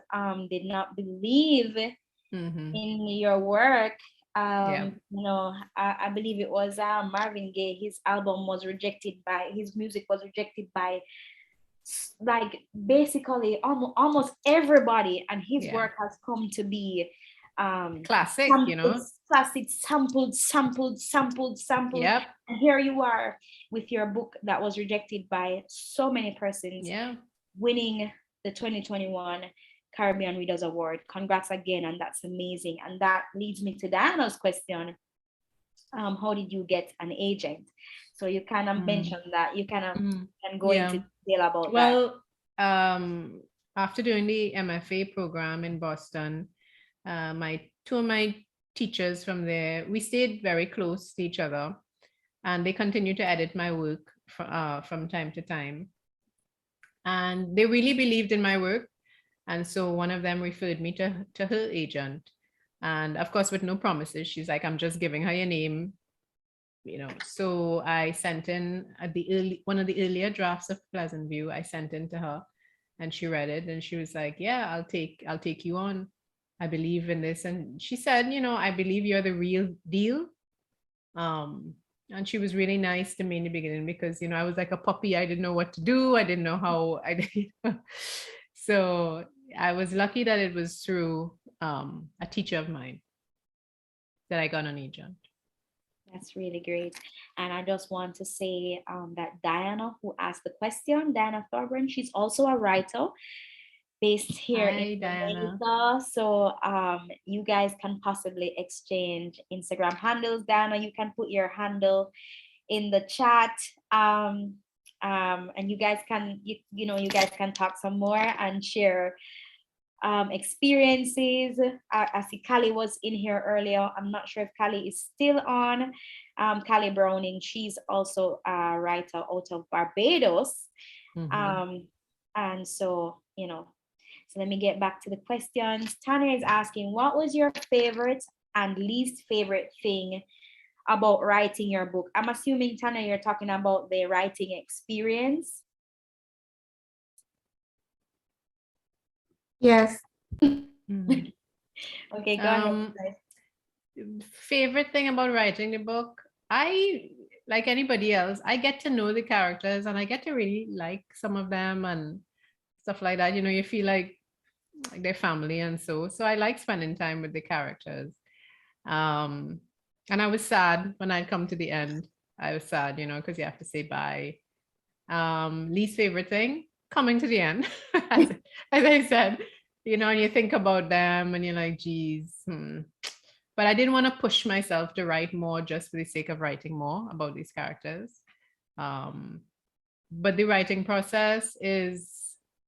did not believe in your work. You know, I believe it was Marvin Gaye, his music was rejected by like basically almost everybody, and his work has come to be classic, classic, sampled. Yep. And here you are with your book that was rejected by so many persons, winning the 2021 Caribbean Readers Award. Congrats again, and that's amazing. And that leads me to Diana's question. How did you get an agent? So you kind of mentioned that. You kind of can go into detail about that. Well, after doing the MFA program in Boston, two of my teachers from there, we stayed very close to each other, and they continued to edit my work from time to time. And they really believed in my work. And so one of them referred me to her agent. And of course, with no promises, she's like, I'm just giving her your name, So I sent in one of the earlier drafts of Pleasantview. I sent in to her, and she read it, and she was like, "Yeah, I'll take you on. I believe in this." And she said, "I believe you're the real deal." And she was really nice to me in the beginning because I was like a puppy. I didn't know what to do. I didn't know how I did. So I was lucky that it was through a teacher of mine that I got an agent. That's really great. And I just want to say that Diana, who asked the question, Diana Thorburn, she's also a writer based here in Jamaica. So you guys can possibly exchange Instagram handles. Diana, you can put your handle in the chat. And you guys can, you guys can talk some more and share experiences. I see Callie was in here earlier. I'm not sure if Callie is still on. Callie Browning, she's also a writer out of Barbados. And so, so let me get back to the questions. Tanya is asking, what was your favorite and least favorite thing about writing your book? I'm assuming, Tanya, you're talking about the writing experience. Yes. Okay, go ahead. Favorite thing about writing the book, I, like anybody else, I get to know the characters and I get to really like some of them and stuff like that. You feel like their family, and so I like spending time with the characters. And I was sad when I'd come to the end. I was sad, because you have to say bye. Least favorite thing, coming to the end, as I said, and you think about them and you're like, geez, but I didn't want to push myself to write more just for the sake of writing more about these characters. But the writing process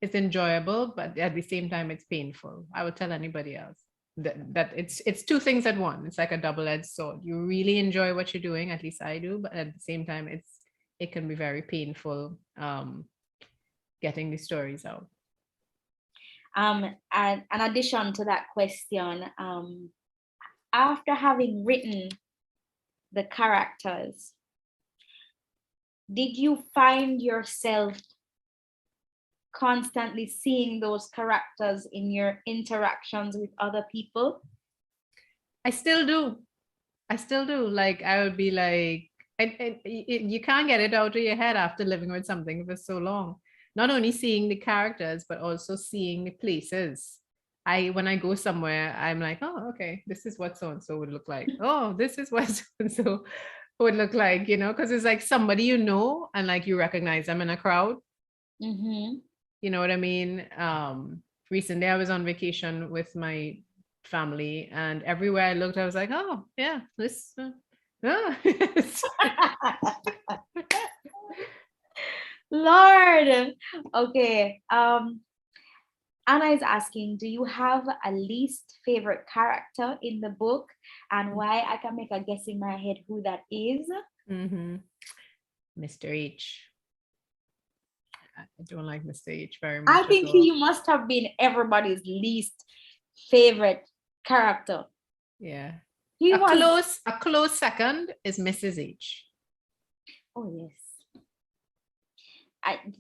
it's enjoyable, but at the same time, it's painful. I would tell anybody else that it's two things at once. It's like a double-edged sword. You really enjoy what you're doing, at least I do, but at the same time, it can be very painful getting the stories out. And in addition to that question, after having written the characters, did you find yourself constantly seeing those characters in your interactions with other people? I still do. Like, I would be like, you can't get it out of your head after living with something for so long. Not only seeing the characters, but also seeing the places. When I go somewhere, I'm like, oh, okay, this is what so-and-so would look like. Oh, this is what so-and-so would look like, because it's like somebody and like you recognize them in a crowd. Mm-hmm. You know what I mean? Recently, I was on vacation with my family, and everywhere I looked, I was like, oh, yeah, this. Lord. Okay. Anna is asking, do you have a least favorite character in the book, and why? I can make a guess in my head who that is. Mm-hmm. Mr. H. I don't like Mr. H very much. I think he must have been everybody's least favorite character. Yeah. A close second is Mrs. H. Oh, yes.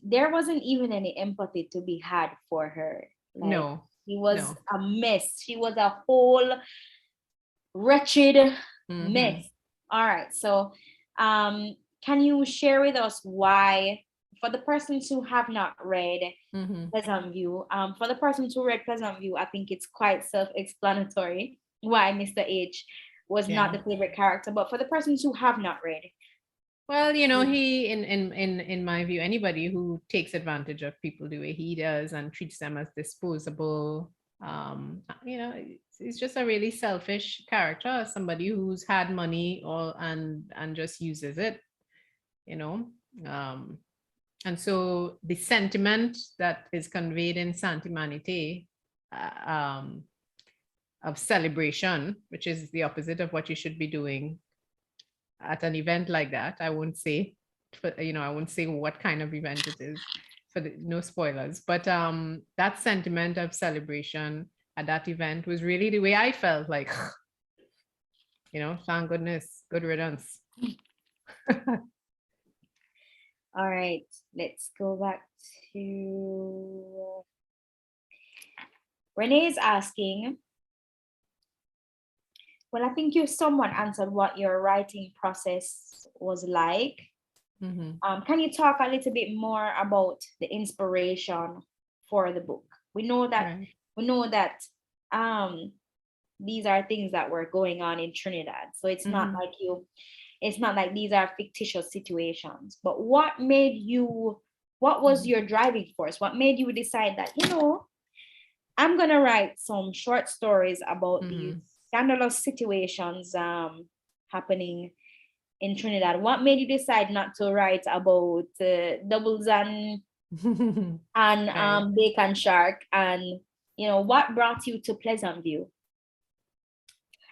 There wasn't even any empathy to be had for her. Like, no. She was a mess. She was a whole wretched mess. All right. So can you share with us why, for the persons who have not read Pleasantview, for the persons who read Pleasantview, I think it's quite self-explanatory why Mr. H was not the favorite character. But for the persons who have not read, well, he, in my view, anybody who takes advantage of people the way he does and treats them as disposable, he's just a really selfish character, somebody who's had money and just uses it, and so the sentiment that is conveyed in Santimanité of celebration, which is the opposite of what you should be doing at an event like that. I won't say, I won't say what kind of event it is, no spoilers, but that sentiment of celebration at that event was really the way I felt, like, thank goodness, good riddance. All right, let's go back to Renee is asking, well, I think you somewhat answered what your writing process was like. Can you talk a little bit more about the inspiration for the book? We know that these are things that were going on in Trinidad, so it's not like it's not like these are fictitious situations. But what was your driving force? What made you decide that, I'm gonna write some short stories about these scandalous situations happening in Trinidad? What made you decide not to write about doubles and bacon shark, and what brought you to Pleasantview?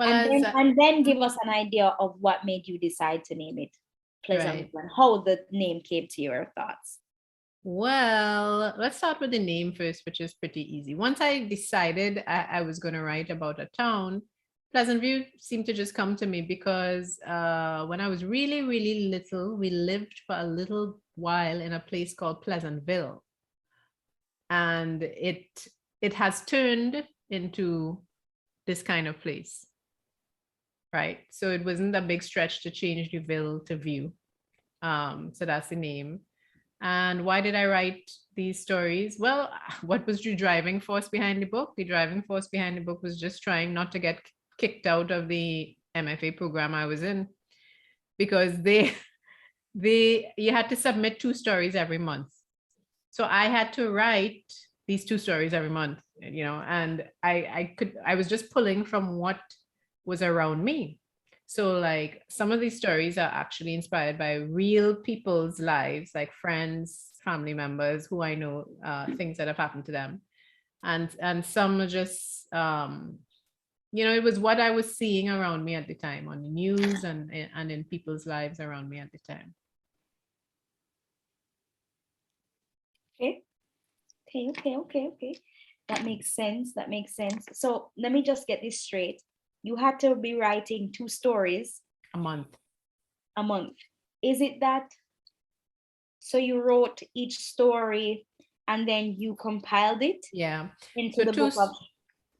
Well, and then give us an idea of what made you decide to name it Pleasantview, and how the name came to your thoughts. Well, let's start with the name first, which is pretty easy. Once I decided I was going to write about a town, Pleasantview seemed to just come to me because when I was really, really little, we lived for a little while in a place called Pleasantville. And it has turned into this kind of place, right? So it wasn't a big stretch to change the ville to view. So that's the name. And why did I write these stories? Well, what was the driving force behind the book? The driving force behind the book was just trying not to get kicked out of the MFA program I was in, because you had to submit 2 stories every month. So I had to write these 2 stories every month, and I was just pulling from what was around me. So like some of these stories are actually inspired by real people's lives, like friends, family members who I know, things that have happened to them. And some are just, it was what I was seeing around me at the time on the news and in people's lives around me at the time. Okay. That makes sense. So let me just get this straight. You had to be writing 2 stories a month. Is it that? So you wrote each story and then you compiled it? Yeah. Into so the book of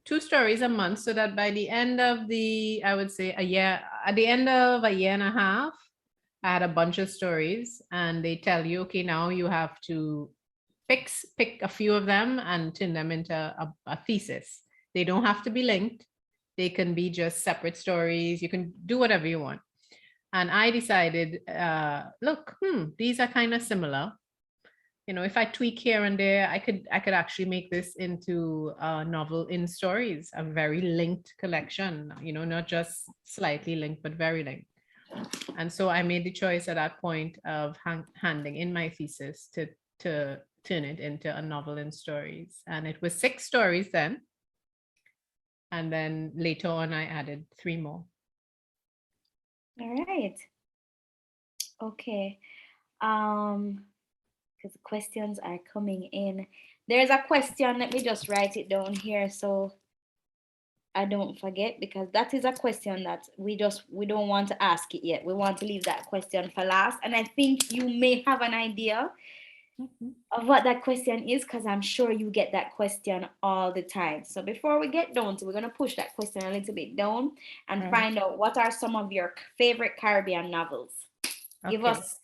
2 stories a month, so that by the end of I would say at the end of a year and a half, I had a bunch of stories, and they tell you, okay, now you have to pick a few of them and turn them into a thesis. They don't have to be linked. They can be just separate stories. You can do whatever you want. And I decided, look, these are kind of similar. If I tweak here and there, I could actually make this into a novel in stories, a very linked collection, not just slightly linked, but very linked. And so I made the choice at that point of handing in my thesis to turn it into a novel in stories. And it was 6 stories then. And then later on, I added 3 more. All right. Okay. Because the questions are coming in. There's a question. Let me just write it down here so I don't forget, because that is a question that we don't want to ask it yet. We want to leave that question for last. And I think you may have an idea of what that question is, because I'm sure you get that question all the time. So before we get down to, we're going to push that question a little bit down and find out what are some of your favorite Caribbean novels. Okay. Give us.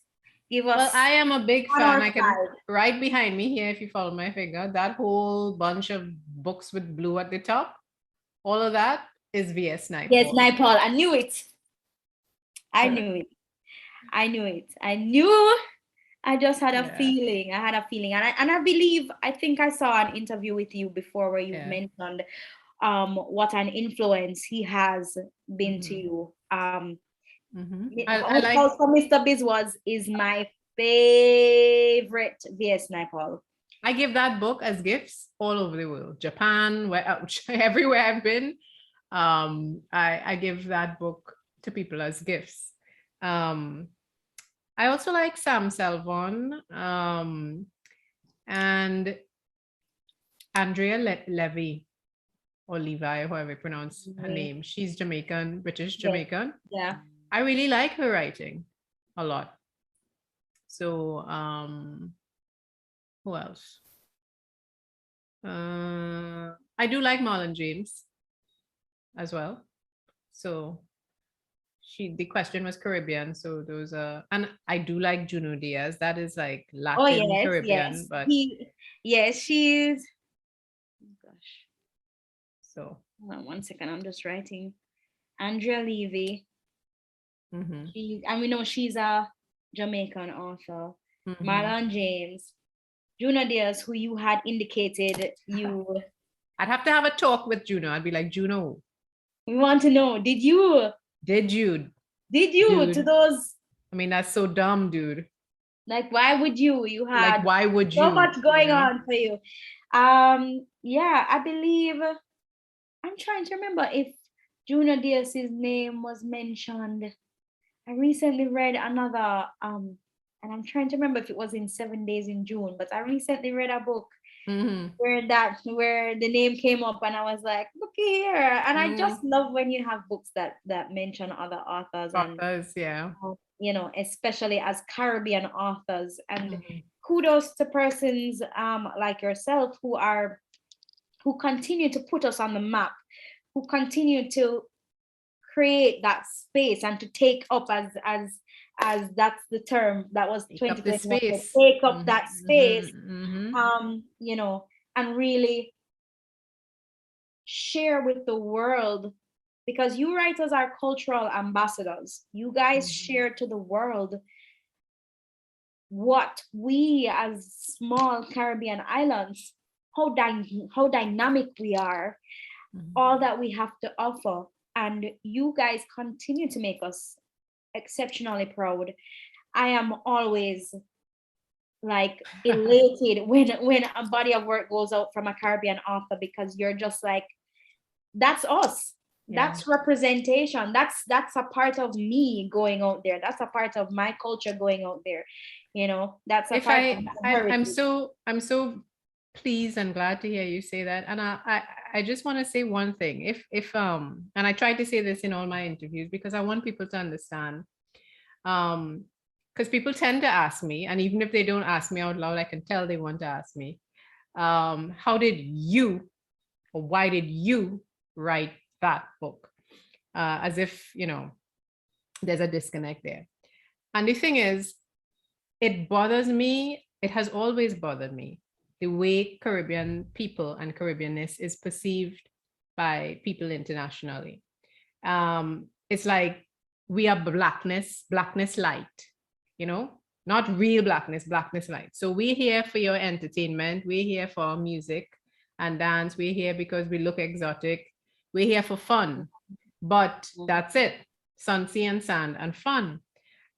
Well, I am a big fan. I can right behind me here, if you follow my finger, that whole bunch of books with blue at the top, all of that is V.S. Naipaul. Yes, Naipaul. I knew it. I just had a feeling. And I believe, I think I saw an interview with you before where you mentioned what an influence he has been to you. I like Mr. Biz is my favorite V.S. Naipaul. I give that book as gifts all over the world. Japan, everywhere I've been. I give that book to people as gifts. I also like Sam Selvon and Andrea Levy, or Levi, however you pronounce her name. She's Jamaican, British Jamaican. Yeah. I really like her writing a lot. So, who else? I do like Marlon James as well. So the question was Caribbean. So those are, and I do like Juno Diaz. That is like Latin Caribbean, yes. but she's. Oh gosh. So hold on 1 second. I'm just writing. Andrea Levy. And we know she's a Jamaican author. Marlon James, Juno Diaz, who you had indicated you. I'd have to have a talk with Juno. I'd be like, Juno, we want to know, did you dude. To those? I mean, that's so dumb, dude. Like, why would you? You had like, why would you? So much going on for you. Yeah, I believe. I'm trying to remember if Juno Diaz's name was mentioned. I recently read another, and I'm trying to remember if it was in 7 Days in June, but I recently read a book where the name came up, and I was like, looky here. And I just love when you have books that mention other authors. Yeah. Especially as Caribbean authors. And kudos to persons like yourself who continue to put us on the map, who continue to create that space and to take up as that's the term that was 2021, take up that space, and really share with the world, because you writers are cultural ambassadors. You guys share to the world what we as small Caribbean islands, how dynamic we are, all that we have to offer. and you guys continue to make us exceptionally proud. I am always like elated when a body of work goes out from a Caribbean author, because you're just like, that's us. That's representation. That's a part of me going out there. That's a part of my culture going out there. You know, that's a If part of my I'm heritage. so pleased and glad to hear you say that. And I just want to say one thing. If and I try to say this in all my interviews because I want people to understand. Because people tend to ask me, and even if they don't ask me out loud, I can tell they want to ask me. How did you, or why did you write that book? As if, you know, there's a disconnect there. And the thing is, it bothers me. It has always bothered me, the way Caribbean people and Caribbeanness is perceived by people internationally. It's like we are blackness light, you know, not real blackness light. So we're here for your entertainment. We're here for music and dance. We're here because we look exotic. We're here for fun, but that's it. Sun, sea, and sand and fun.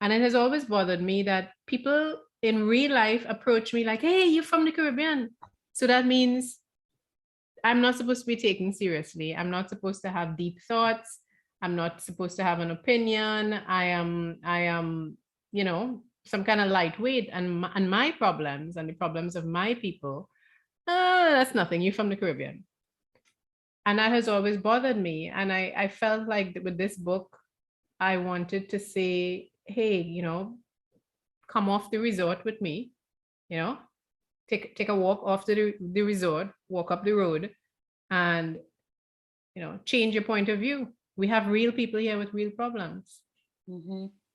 And it has always bothered me that people in real life approach me like, hey, you're from the Caribbean. So that means I'm not supposed to be taken seriously. I'm not supposed to have deep thoughts. I'm not supposed to have an opinion. I am, you know, some kind of lightweight, and my problems and the problems of my people, that's nothing. You're from the Caribbean. And that has always bothered me. And I felt like with this book, I wanted to say, hey, you know, come off the resort with me, you know, take a walk off to the resort, walk up the road, and, you know, change your point of view. We have real people here with real problems.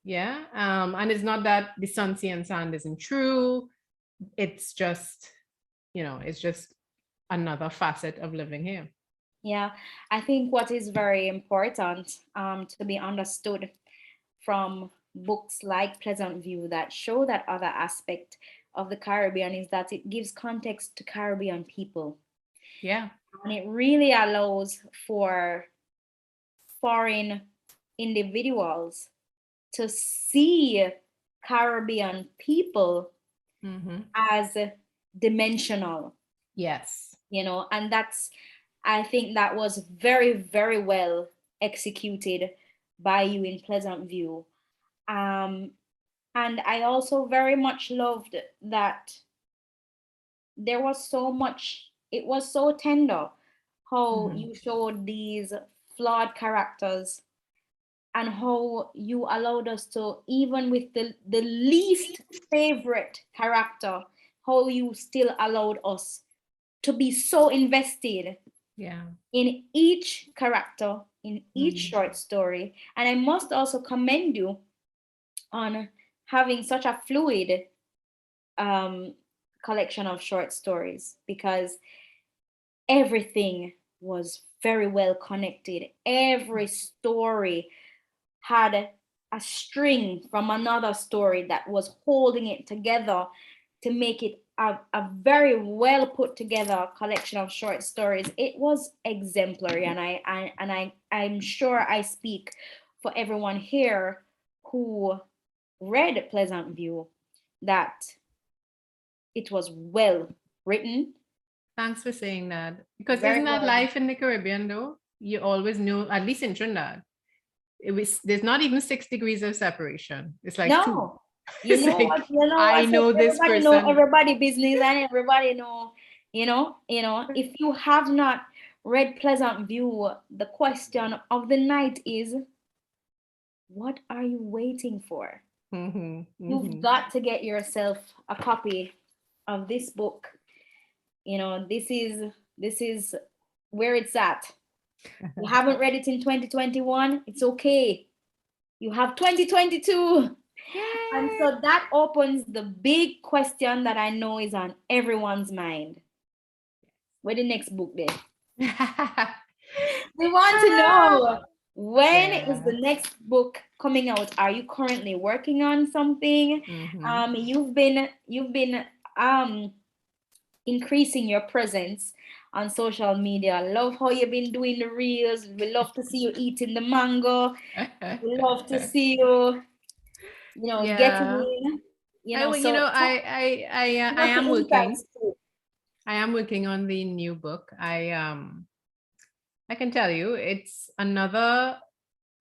Yeah. And it's not that the sun, sea, and sand isn't true. It's just, you know, it's just another facet of living here. Yeah, I think what is very important to be understood from books like Pleasantview that show that other aspect of the Caribbean is that it gives context to Caribbean people. Yeah. And it really allows for foreign individuals to see Caribbean people as dimensional. Yes. You know, and I think that was very, very well executed by you in Pleasantview. And I also very much loved that there was so much, it was so tender how you showed these flawed characters and how you allowed us to, even with the least favorite character, how you still allowed us to be so invested in each character, in each short story. And I must also commend you on having such a fluid collection of short stories, because everything was very well connected. Every story had a string from another story that was holding it together to make it a very well put together collection of short stories. It was exemplary, and I'm sure I speak for everyone here who read Pleasantview that it was well written. Thanks for saying that. Because isn't that life in the Caribbean though? You always know, at least in Trinidad, there's not even 6 degrees of separation. It's like 2. You know like, what? You know, I know this everybody person. know everybody business, and everybody know, you know. If you have not read Pleasantview, the question of the night is, what are you waiting for? You've got to get yourself a copy of this book. You know, this is where it's at. You haven't read it in 2021, it's okay. You have 2022. And so that opens the big question that I know is on everyone's mind. Where the next book then? We want to know, when is the next book coming out? Are you currently working on something? You've been increasing your presence on social media. I love how you've been doing the reels. We love to see you eating the mango. We love to see you, getting Yeah. in. I What's the am working. insights too? I am working on the new book. I can tell you it's another.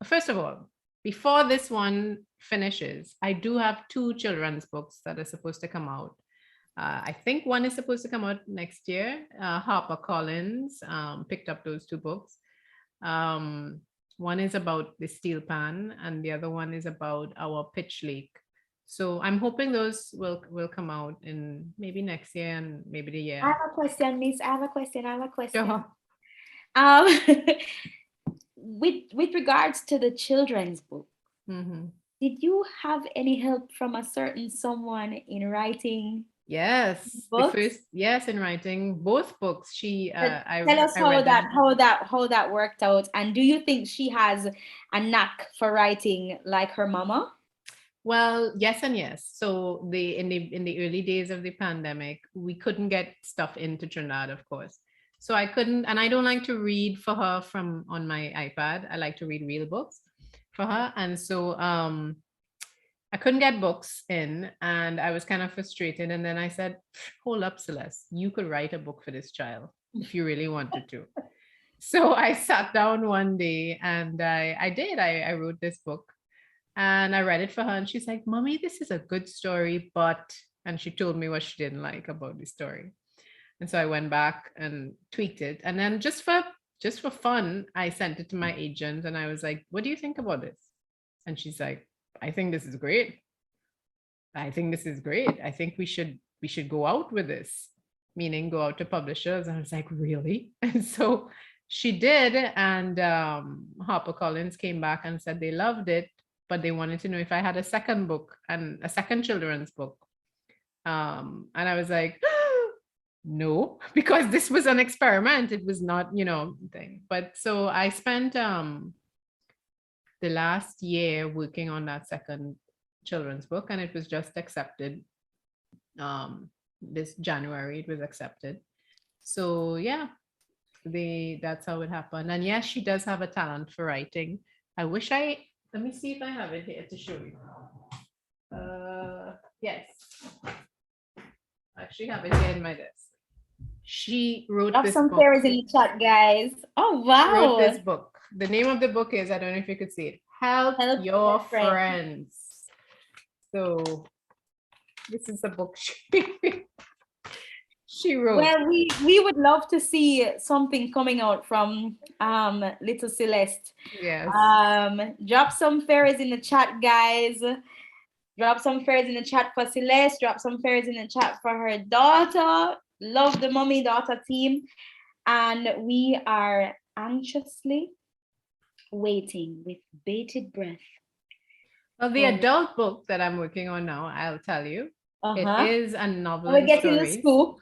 First of all, before this one finishes, I do have 2 children's books that are supposed to come out. I think one is supposed to come out next year. HarperCollins picked up those 2 books. One is about the steel pan, and the other one is about our pitch leak. So I'm hoping those will come out in maybe next year and maybe the year. I have a question, Miss. I have a question. Sure. With regards to the children's book, did you have any help from a certain someone in writing? Yes, books? In writing both books. Tell us how that worked out, and do you think she has a knack for writing like her mama? Well, yes and yes. So in the early days of the pandemic, we couldn't get stuff into Trinidad, of course. So I couldn't, and I don't like to read for her from on my iPad. I like to read real books for her, and so I couldn't get books in, and I was kind of frustrated. And then I said, "Hold up, Celeste, you could write a book for this child if you really wanted to." So I sat down one day and I did. I wrote this book. And I read it for her, and she's like, "Mommy, this is a good story, but," and she told me what she didn't like about the story. And so I went back and tweaked it. And then just for fun, I sent it to my agent, and I was like, "What do you think about this?" And she's like, "I think this is great. I think this is great. I think we should go out with this," meaning go out to publishers. And I was like, "Really?" And so she did. And HarperCollins came back and said they loved it, but they wanted to know if I had a second book and a second children's book. And I was like, no, because this was an experiment. It was not, thing. But so I spent the last year working on that second children's book, and it was just accepted. This January, it was accepted. So yeah, that's how it happened. And yes, she does have a talent for writing. Let me see if I have it here to show you. Yes. I actually have it here in my desk. She wrote this some book. fairies in the chat, guys. Oh, wow. Wrote this book. The name of the book is, I don't know if you could see it, Help Your Friends. So this is the book she wrote. Well, we would love to see something coming out from little Celeste. Yes. Drop some fairies in the chat, guys. Drop some fairies in the chat for Celeste. Drop some fairies in the chat for her daughter. Love the mommy-daughter team. And we are anxiously waiting with bated breath. Well, the adult book that I'm working on now, I'll tell you, it is a novel. We're getting the scoop.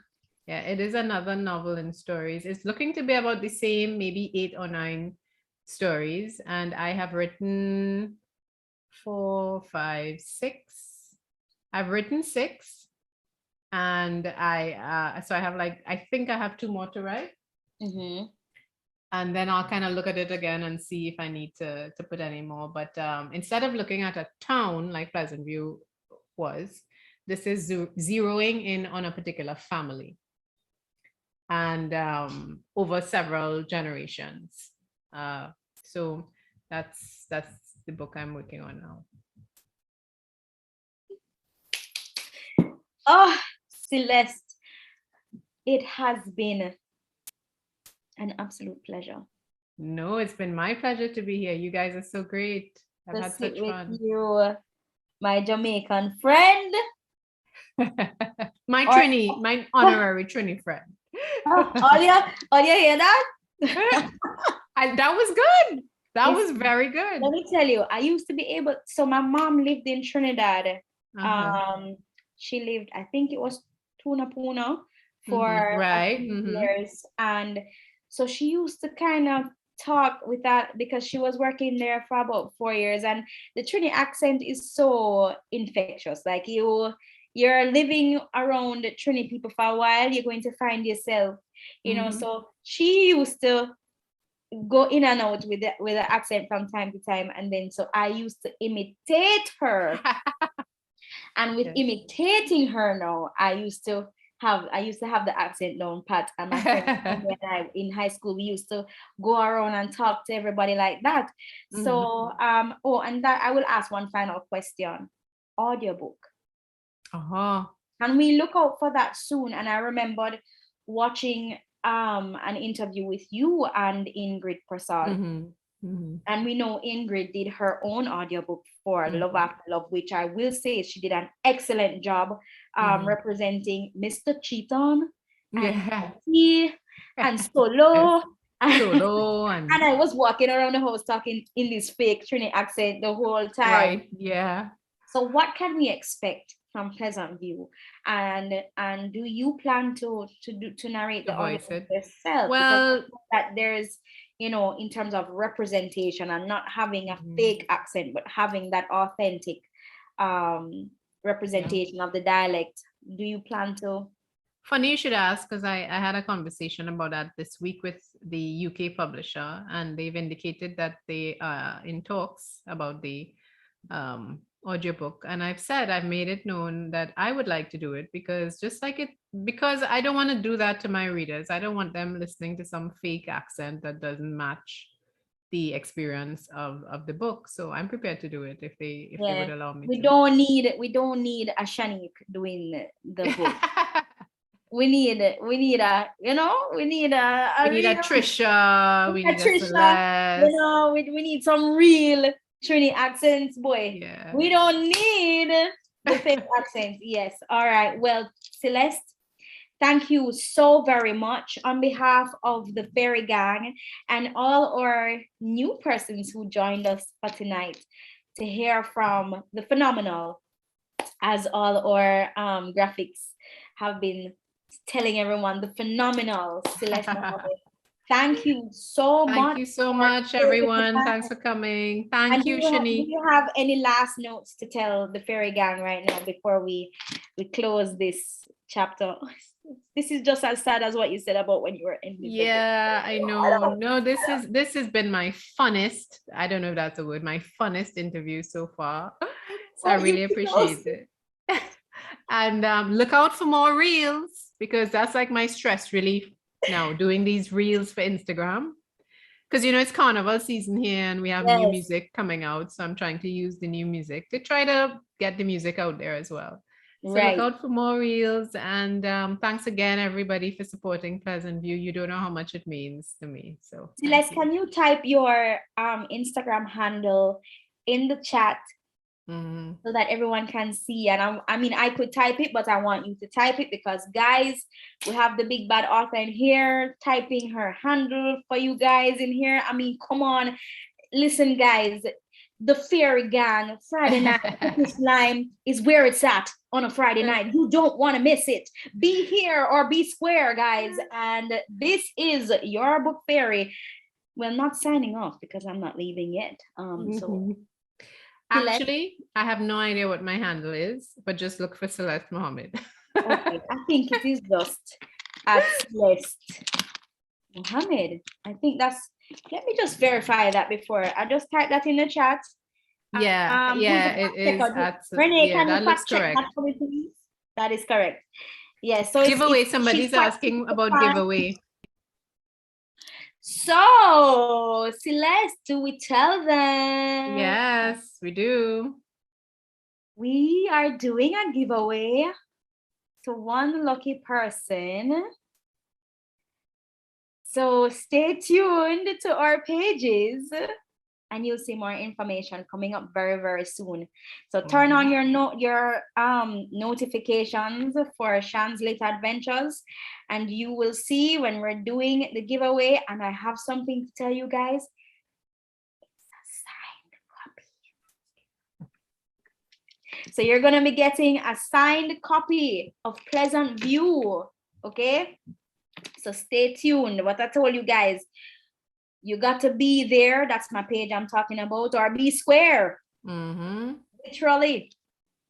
Yeah, it is another novel in stories. It's looking to be about the same, maybe 8 or 9 stories. And I have written 4, 5, 6. I've written 6. And I have I think I have 2 more to write. And then I'll kind of look at it again and see if I need to put any more. But instead of looking at a town like Pleasantview was, this is zeroing in on a particular family. And over several generations. So that's the book I'm working on now. Oh, Celeste, it has been an absolute pleasure. No, it's been my pleasure to be here. You guys are so great. I've had such fun. With you, my Jamaican friend. My honorary Trini friend. Oh, you hear that? That was good. That was very good. Let me tell you, I used to be able, so my mom lived in Trinidad. She lived, I think it was Tunapuna for years. And so she used to kind of talk with that because she was working there for about 4 years. And the Trini accent is so infectious. Like you're living around Trini people for a while, you're going to find yourself you know, so she used to go in and out with the accent from time to time, and then so I used to imitate her. And with imitating her now, I used to have the accent down pat, and my friends and I in high school, we used to go around and talk to everybody like that. So and that I will ask one final question. Audiobook. Can we look out for that soon? And I remembered watching an interview with you and Ingrid Prasad. And we know Ingrid did her own audiobook for Love After Love, which I will say she did an excellent job representing Mr. Cheaton and Solo. And I was walking around the house talking in this fake Trini accent the whole time. Right, yeah. So what can we expect from Pleasantview? And do you plan to narrate the audio yourself? Well, because that there's, you know, in terms of representation and not having a fake accent, but having that authentic representation of the dialect. Do you plan to? Funny you should ask, because I had a conversation about that this week with the UK publisher, and they've indicated that they are in talks about the audiobook. And I've made it known that I would like to do it because I don't want to do that to my readers. I don't want them listening to some fake accent that doesn't match the experience of the book. So I'm prepared to do it if they would allow me. We don't need a Shanique doing the book. we need a Trisha, we need a Celeste. You know, we need some real Trini accents, boy. Yeah. We don't need the fake accents. Yes. All right. Well, Celeste, thank you so very much on behalf of the Fairy Gang and all our new persons who joined us for tonight to hear from the phenomenal, as all our graphics have been telling everyone, the phenomenal Celeste Mohammed. Thank you so much. Thank you so much, everyone. Thanks for coming. Thank you, Shani. Do you have any last notes to tell the Fairy Gang right now before we close this chapter? This is just as sad as what you said about when you were in. Yeah, I know. No, this has been my funnest. I don't know if that's a word. My funnest interview so far. So I really appreciate it. And look out for more reels, because that's like my stress relief now, doing these reels for Instagram. Because, you know, it's carnival season here and we have new music coming out. So I'm trying to use the new music to try to get the music out there as well. So look out for more reels. And thanks again, everybody, for supporting Pleasantview. You don't know how much it means to me. So Celeste, can you type your Instagram handle in the chat so that everyone can see? And I mean, I could type it, but I want you to type it because, guys, we have the big bad author in here typing her handle for you guys in here. I mean, come on. Listen, guys, the Fairy Gang Friday night Bookish Lyme is where it's at on a Friday night. You don't want to miss it. Be here or be square, guys. And this is your book fairy. Well, not signing off because I'm not leaving yet. So actually, I have no idea what my handle is, but just look for Celeste Mohammed. Okay, I think it is just at Celeste Mohammed. I think that's. Let me just verify that before I just type that in the chat. Yeah, it is. Renee, can that you looks fact check correct. that for me, please? That is correct. Yes. So Giveaway. Somebody's asking about giveaway. So, Celeste, do we tell them? Yes, we do. We are doing a giveaway to one lucky person. So stay tuned to our pages and you'll see more information coming up very, very soon. So turn on your notifications for Shanz Little Adventures and you will see when we're doing the giveaway. And I have something to tell you guys. It's a signed copy. So you're going to be getting a signed copy of Pleasantview, okay? So stay tuned. What I told you guys, you got to be there. That's my page I'm talking about, or be square. Literally,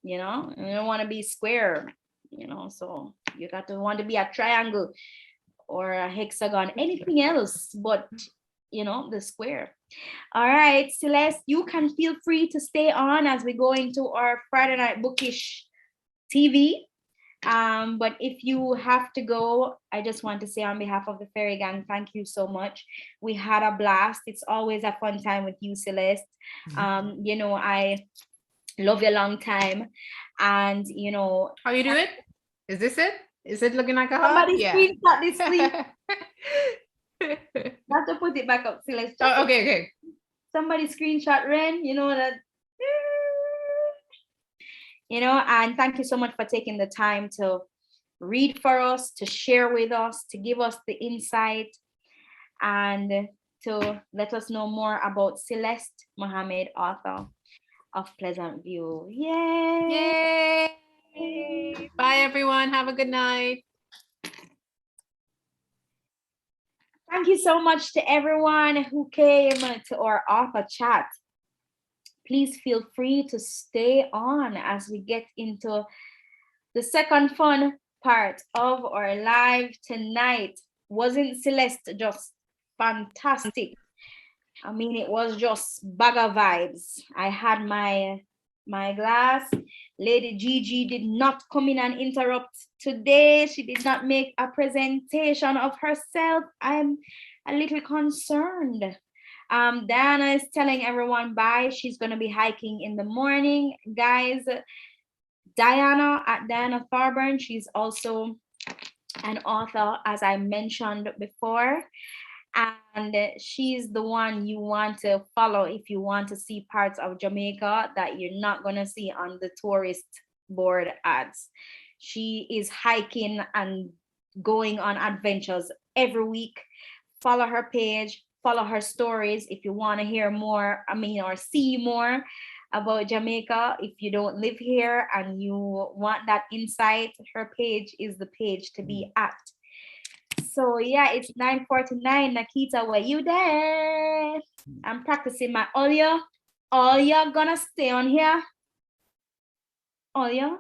you know, you don't want to be square, you know, so you got to want to be a triangle. or a hexagon, anything else but, you know, the square. All right, Celeste, you can feel free to stay on as we go into our Friday night Bookish TV. But if you have to go, I just want to say on behalf of the Fairy Gang, thank you so much. We had a blast. It's always a fun time with you, Celeste. You know, I love you a long time. And, you know. How you do it? Is this it? Is it looking like a hug? Somebody screenshot this, please. Have to put it back up, Celeste. Oh, okay. Somebody screenshot Ren, you know that. You know, and thank you so much for taking the time to read for us, to share with us, to give us the insight, and to let us know more about Celeste Mohammed, author of Pleasantview. Yay! Yay! Bye, everyone. Have a good night. Thank you so much to everyone who came to our author chat. Please feel free to stay on as we get into the second fun part of our live tonight. Wasn't Celeste just fantastic? I mean, it was just bag of vibes. I had my glass. Lady Gigi did not come in and interrupt today. She did not make a presentation of herself. I'm a little concerned. Diana is telling everyone bye. She's going to be hiking in the morning. Guys, Diana at Diana Thorburn, she's also an author, as I mentioned before. And she's the one you want to follow if you want to see parts of Jamaica that you're not going to see on the tourist board ads. She is hiking and going on adventures every week. Follow her page. Follow her stories if you want to hear more, or see more about Jamaica. If you don't live here and you want that insight, her page is the page to be at. So yeah, it's 9:49. Nakeeta, were you there? I'm practicing my audio. All you gonna stay on here? All you?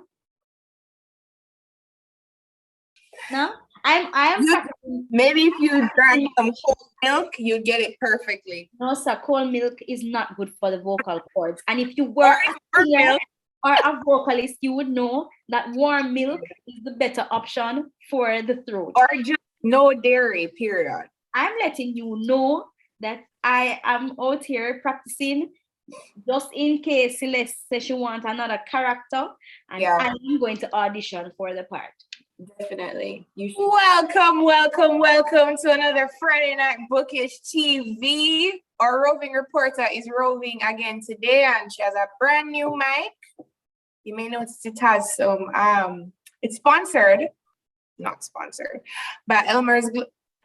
No? I am practicing. Maybe if you drank some cold milk, you get it perfectly. No, sir, cold milk is not good for the vocal cords. And if you were a singer or a vocalist, you would know that warm milk is the better option for the throat. Or just no dairy, period. I'm letting you know that I am out here practicing just in case Celeste says she wants another character, and I'm going to audition for the part. Definitely. Welcome to another Friday Night Bookish TV. Our roving reporter is roving again today, and she has a brand new mic. You may notice it has some, it's not sponsored, by Elmer's.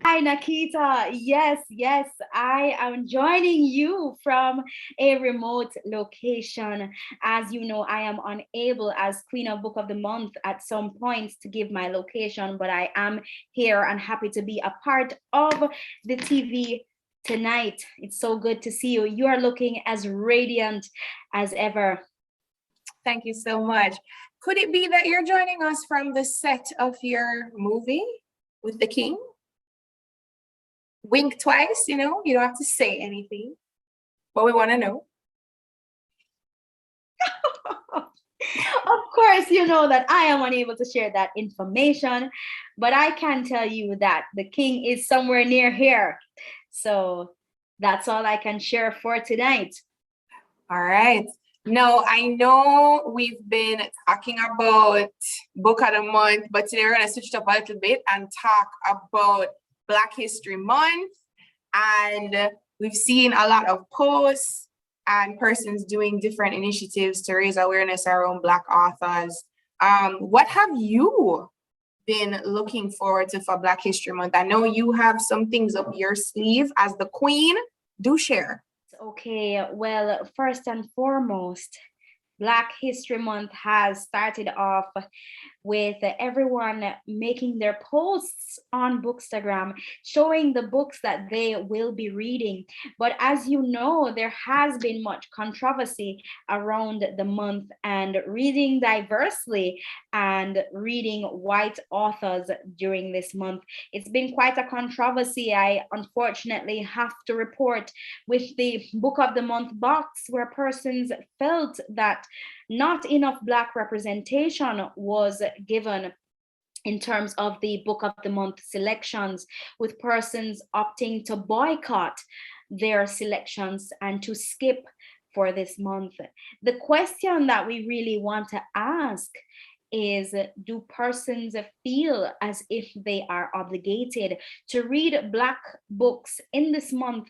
Hi, Nakeeta. Yes, I am joining you from a remote location. As you know, I am unable as Queen of Book of the Month at some points to give my location, but I am here and happy to be a part of the TV tonight. It's so good to see you. You are looking as radiant as ever. Thank you so much. Could it be that you're joining us from the set of your movie with the King? Wink twice, you know, you don't have to say anything, but we want to know. Of course, you know that I am unable to share that information, but I can tell you that the King is somewhere near here. So that's all I can share for tonight. All right. Now, I know we've been talking about Book of the Month, but today we're going to switch it up a little bit and talk about Black History Month. And we've seen a lot of posts and persons doing different initiatives to raise awareness around Black authors. What have you been looking forward to for Black History Month? I know you have some things up your sleeve as the Queen. Do share. Okay, well, first and foremost, Black History Month has started off with everyone making their posts on Bookstagram, showing the books that they will be reading. But as you know, there has been much controversy around the month, and reading diversely and reading white authors during this month. It's been quite a controversy. I unfortunately have to report with the Book of the Month box, where persons felt that not enough Black representation was given in terms of the Book of the Month selections, with persons opting to boycott their selections and to skip for this month. The question that we really want to ask is, do persons feel as if they are obligated to read Black books in this month?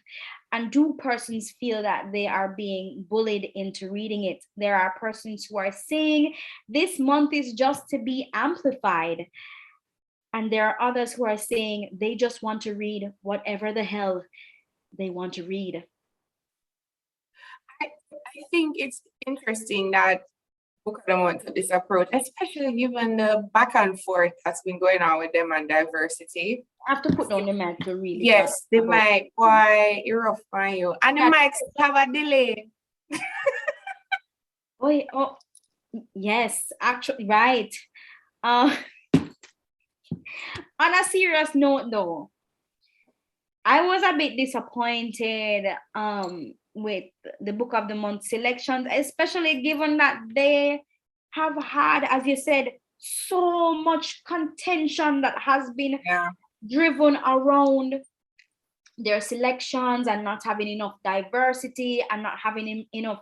And do persons feel that they are being bullied into reading it? There are persons who are saying this month is just to be amplified. And there are others who are saying they just want to read whatever the hell they want to read. I think it's interesting that Book of the Month took this approach, especially given the back and forth that's been going on with them and diversity. I have to put on the mic to really. Yes, the mic, boy, you're rough on you. And the mics have a delay. Oh, yes, actually, right. On a serious note though, I was a bit disappointed with the Book of the Month selections, especially given that they have had, as you said, so much contention that has been driven around their selections and not having enough diversity and not having enough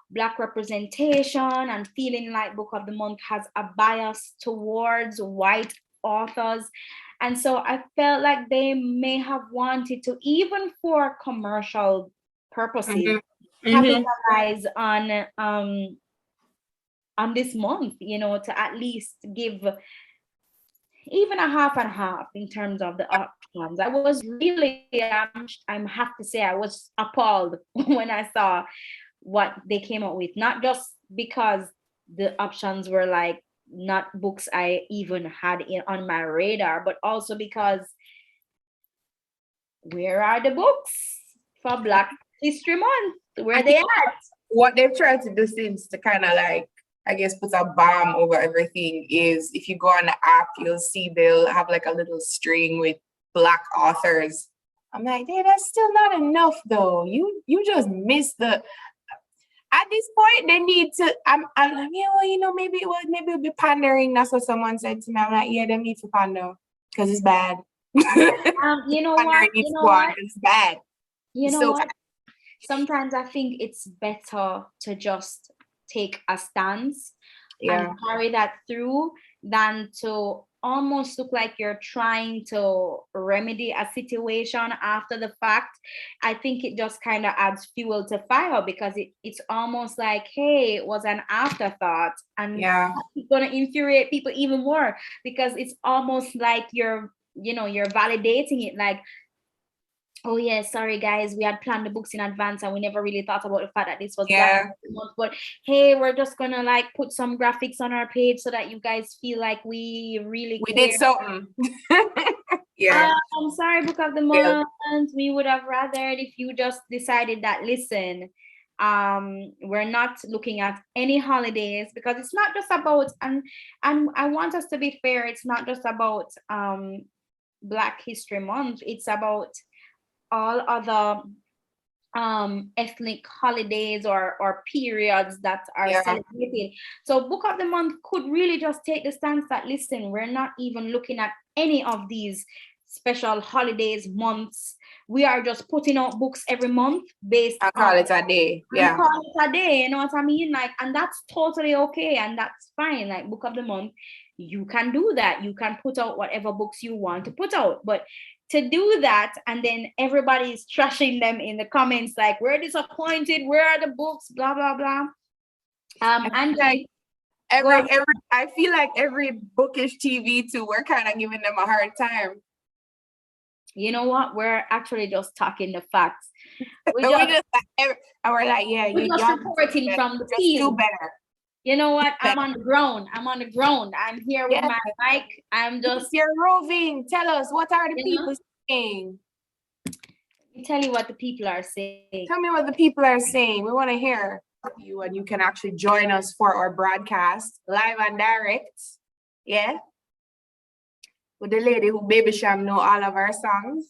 Black representation, and feeling like Book of the Month has a bias towards white authors. And so I felt like they may have wanted to, even for commercial purposes, capitalize on this month, you know, to at least give even a half and half in terms of the options. I was really, I have to say, I was appalled when I saw what they came up with, not just because the options were like not books I even had on my radar, but also because where are the books for Black History Month? Where are they at? What they've tried to do since to kind of like, I guess, put a bomb over everything is, if you go on the app, you'll see they'll have like a little string with Black authors. I'm like, hey, that's still not enough though. You just missed the. At this point, they need to. I'm like, yeah, well, you know, maybe it'll be pandering. That's what someone said to me. I'm like, yeah, they need to pander because it's bad. You know what? It's bad. You know so what? Sometimes I think it's better to just take a stance and carry that through than to almost look like you're trying to remedy a situation after the fact. I think it just kind of adds fuel to fire, because it's almost like, hey, it was an afterthought, and it's gonna infuriate people even more, because it's almost like you're validating it, like, oh yeah, sorry guys, we had planned the books in advance and we never really thought about the fact that this was Black Month, but hey, we're just gonna like put some graphics on our page so that you guys feel like we really did something. I'm sorry, Book of the Month, we would have rather if you just decided that, listen, we're not looking at any holidays, because it's not just about, and I want us to be fair, it's not just about Black History Month, it's about all other ethnic holidays or periods that are celebrated. So Book of the Month could really just take the stance that, listen, we're not even looking at any of these special holidays, months. We are just putting out books every month based on call it a day. Yeah. Call it a day, you know what I mean? Like, and that's totally okay, and that's fine. Like, Book of the Month, you can do that. You can put out whatever books you want to put out. But to do that and then everybody is trashing them in the comments like, we're disappointed, where are the books, blah blah blah. And like I feel like every Bookish TV too, we're kind of giving them a hard time. You know what? We're actually just talking the facts. We're like, yeah, we're just reporting from the field. Do better. You know what? I'm on the ground. I'm here with my mic. I'm just. You're roving. Tell us, what are the people saying? Let me tell you what the people are saying. Tell me what the people are saying. We want to hear you, and you can actually join us for our broadcast live and direct. Yeah. With the lady who Baby Sham know all of our songs.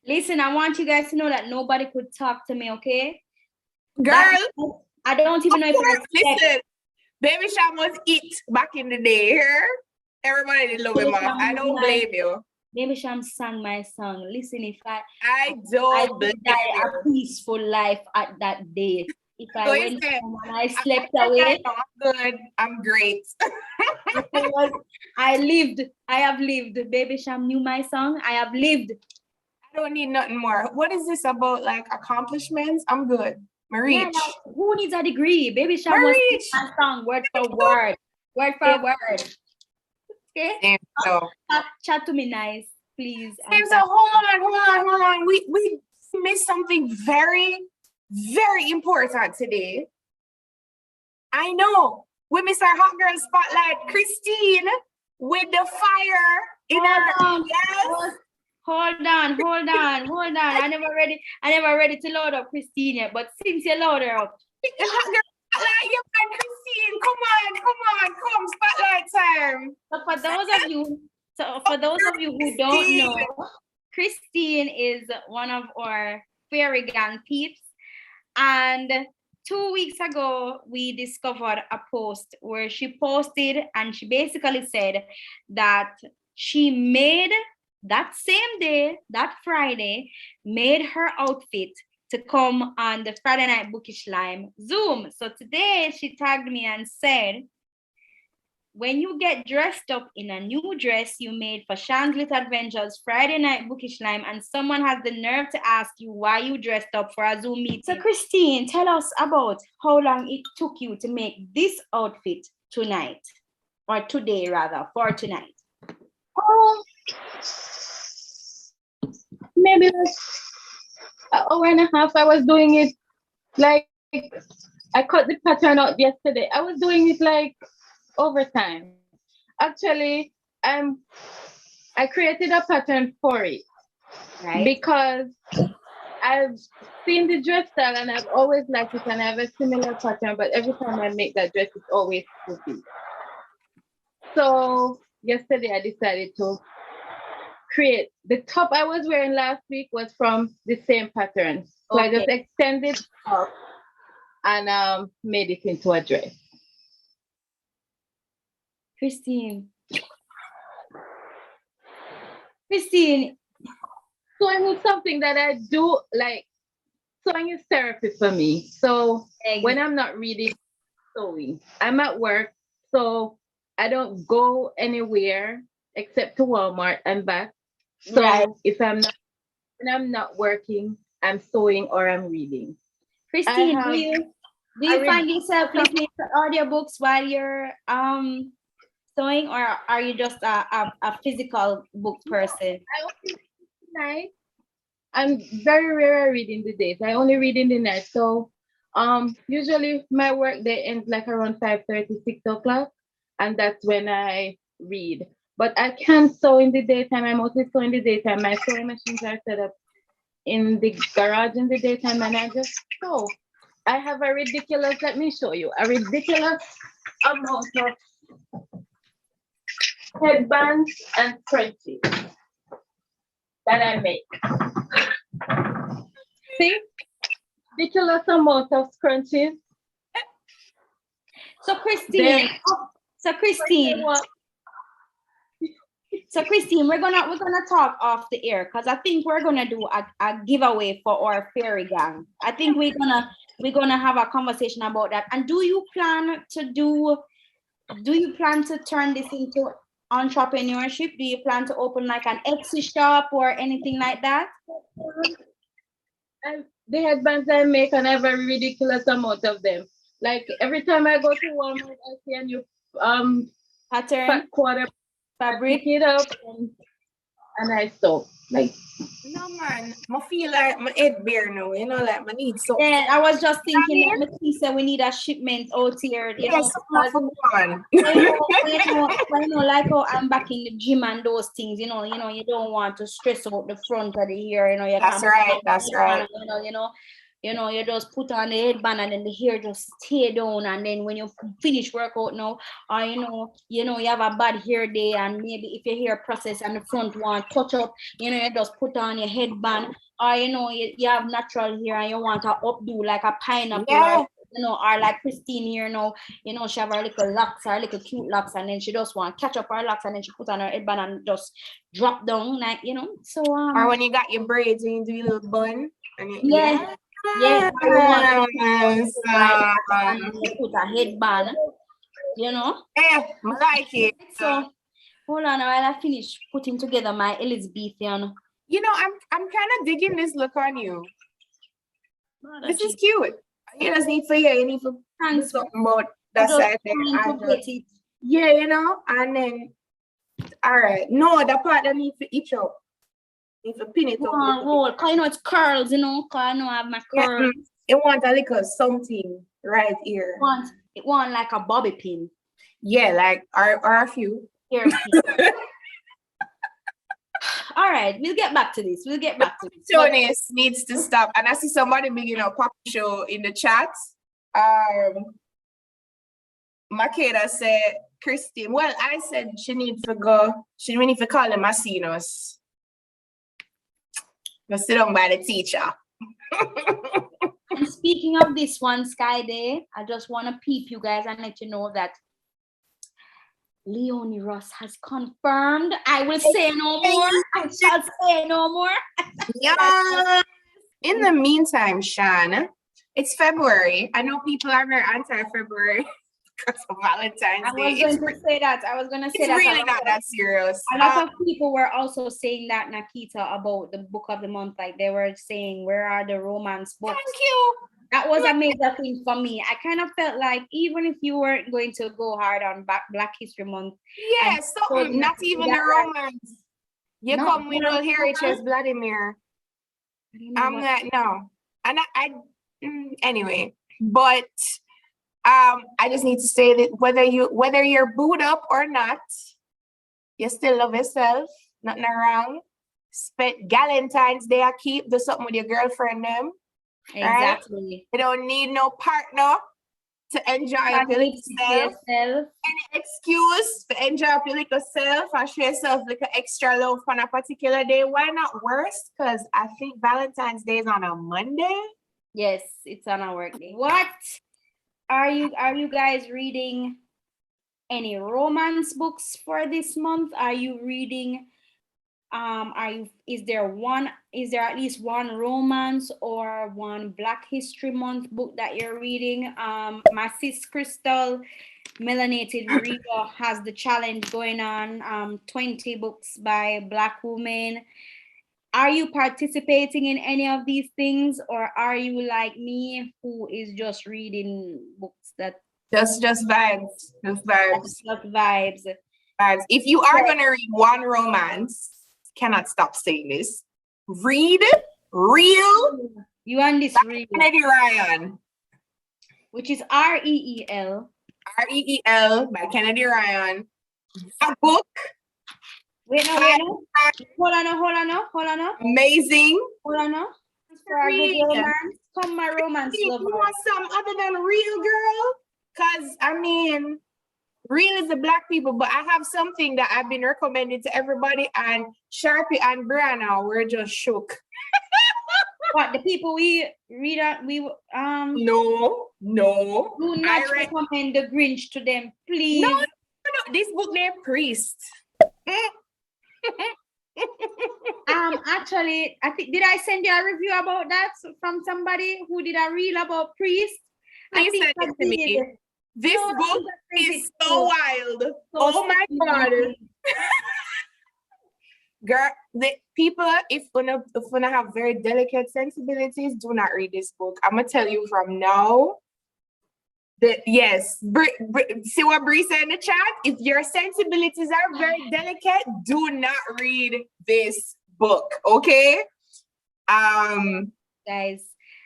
Listen, I want you guys to know that nobody could talk to me, okay? Girl, I don't even know if listen, Baby Sham was it back in the day here. Everybody did love him. I don't blame you. Baby Sham sang my song. Listen, if I don't blame die you. a peaceful life at that day. If I went home and I slept away, I'm good. I'm great. I lived. I have lived. Baby Sham knew my song. I have lived. I don't need nothing more. What is this about, like accomplishments? I'm good. Marich. Yeah, like, who needs a degree? Baby Sham was my song word for word. Word for word. Okay? So. Chat to me nice, please. So hold on. We missed something very, very important today. I know. We missed our hot girl spotlight, Christine, with the fire in her. Yes. Hold on. I never ready to load up Christine yet, but since you load her up. Hot girl spotlight, you and Christine. Come, spotlight time. So for those of you who don't know, Christine is one of our fairy gang peeps. And 2 weeks ago, we discovered a post where she posted and she basically said that she made that same day, that Friday, made her outfit to come on the Friday Night Bookish Lyme Zoom. So today she tagged me and said, when you get dressed up in a new dress you made for Shanz Little Adventures Friday Night Bookish Lyme and someone has the nerve to ask you why you dressed up for a Zoom meeting. So Christine, tell us about how long it took you to make this outfit tonight, or today rather, for tonight. Maybe like an hour and a half. I was doing it like, I cut the pattern out yesterday. I was doing it like overtime. Actually, I created a pattern for it, right? Because I've seen the dress style and I've always liked it and I have a similar pattern, but every time I make that dress, it's always goofy. So yesterday I decided to create. The top I was wearing last week was from the same pattern. So I just extended up and made it into a dress. Christine, sewing is something that I do, like, sewing is therapy for me. So when I'm not reading, sewing, I'm at work, so I don't go anywhere except to Walmart and back. So if when I'm not working, I'm sewing or I'm reading. Christine, do you find yourself listening to audiobooks while you're sewing, or are you just a physical book person? I only read in the night. I'm very rare reading the days. I only read in the night. So usually my work day ends like around 5:30, 6 o'clock, and that's when I read. But I can sew in the daytime. I mostly sew in the daytime. My sewing machines are set up in the garage in the daytime, and I just sew. I have a ridiculous, let me show you, a ridiculous amount of headbands and scrunchies that I make. See? Ridiculous amount of scrunchies. So Christine, we're gonna talk off the air because I think we're gonna do a giveaway for our fairy gang. I think we're gonna have a conversation about that. And do you plan to turn this into entrepreneurship? Do you plan to open like an Etsy shop or anything like that? The headbands I make, and I have a ridiculous amount of them. Like every time I go to Walmart, I see a new pattern, quarter fabric, it up, and I sew. Like, No man, I feel like my head bare now, you know, like I need something. Yeah, I was just thinking that Miss said we need a shipment out here, you know. Yes, fun. Like how I'm back in the gym and those things, you don't want to stress out the front of the hair, you That's can right, that's right. You just put on the headband and then the hair just stay down, and then when you finish workout now, or you have a bad hair day, and maybe if your hair process and the front want touch up, you just put on your headband, or you have natural hair and you want to updo like a pineapple, Yeah. or like Christine here now, she have her little locks, her little cute locks, and then she just want to catch up her locks, and then she put on her headband and just drop down, like, so Or when you got your braids and you do your little bun. And yeah. Yes. You put a headband, Yeah, I like it. So hold on while I finish putting together my Elizabethan. I'm kind of digging this look on you. This is cute. You just need you need to do something about that side there. Yeah, and then all right. No, that part that need to itch up. Need to pin it up. Because it's curls, because I know I have my curls. It wants a little something right here. It want like a bobby pin. Yeah, like or a few. Here. All right, we'll get back to this. Jonas needs to stop. And I see somebody making a pop show in the chat. Nakeeta said, Christine, well, I said she needs to go. She need to call them Masinos. Go sit down by the teacher. And speaking of this one, Sky Day, I just want to peep you guys and let you know that Leonie Ross has confirmed. I will say no more. I shall say no more. Yeah. In the meantime, Shan, it's February. I know people are very anti-February because of Valentine's Day. I was going to say it's really not that serious. A lot of people were also saying that, Nakeeta, about the book of the month. Like they were saying, where are the romance books? Thank you. That was a major thing for me. I kind of felt like even if you weren't going to go hard on Black History Month. Yeah, something, not even the romance. You come with all here, it's just Vladimir. I'm like, no. And I anyway, but I just need to say that whether you're booed up or not, you still love yourself, nothing wrong. Spend Valentine's Day, do something with your girlfriend them. Exactly. Right? You don't need no partner to enjoy yourself. Any excuse to enjoy your little self and show yourself like an extra love on a particular day. Why not worse? Because I think Valentine's Day is on a Monday. Yes, it's on a work day. What are you guys reading? Any romance books for this month? Are you reading? Is there at least one romance or one Black History Month book that you're reading? My sis Crystal, Melanated Reader, has the challenge going on, 20 books by Black women. Are you participating in any of these things, or are you like me who is just reading books that just vibes? Just vibes. If you are gonna read one romance, cannot stop saying this. Read Real. You and this Real. Kennedy Ryan. Which is REEL. REEL by Kennedy Ryan. A book. Wait, no. Hold on. Amazing. Hold on. For a good romance. Come, my romance lover. You want something other than Real, girl? Because, I mean, Real is the Black people, but I have something that I've been recommending to everybody, and Sharpie and Brianna were just shook. What, the people we read No. Do not recommend The Grinch to them, please. No. This book named Priest. Actually, I think, did I send you a review about that from somebody who did a reel about Priest? Please send it to me. This book is so wild. Oh my God. Girl, the people, if wanna have very delicate sensibilities, do not read this book. I'm gonna tell you from now. Yes, see what Bree said in the chat? If your sensibilities are very delicate, do not read this book, okay? Guys.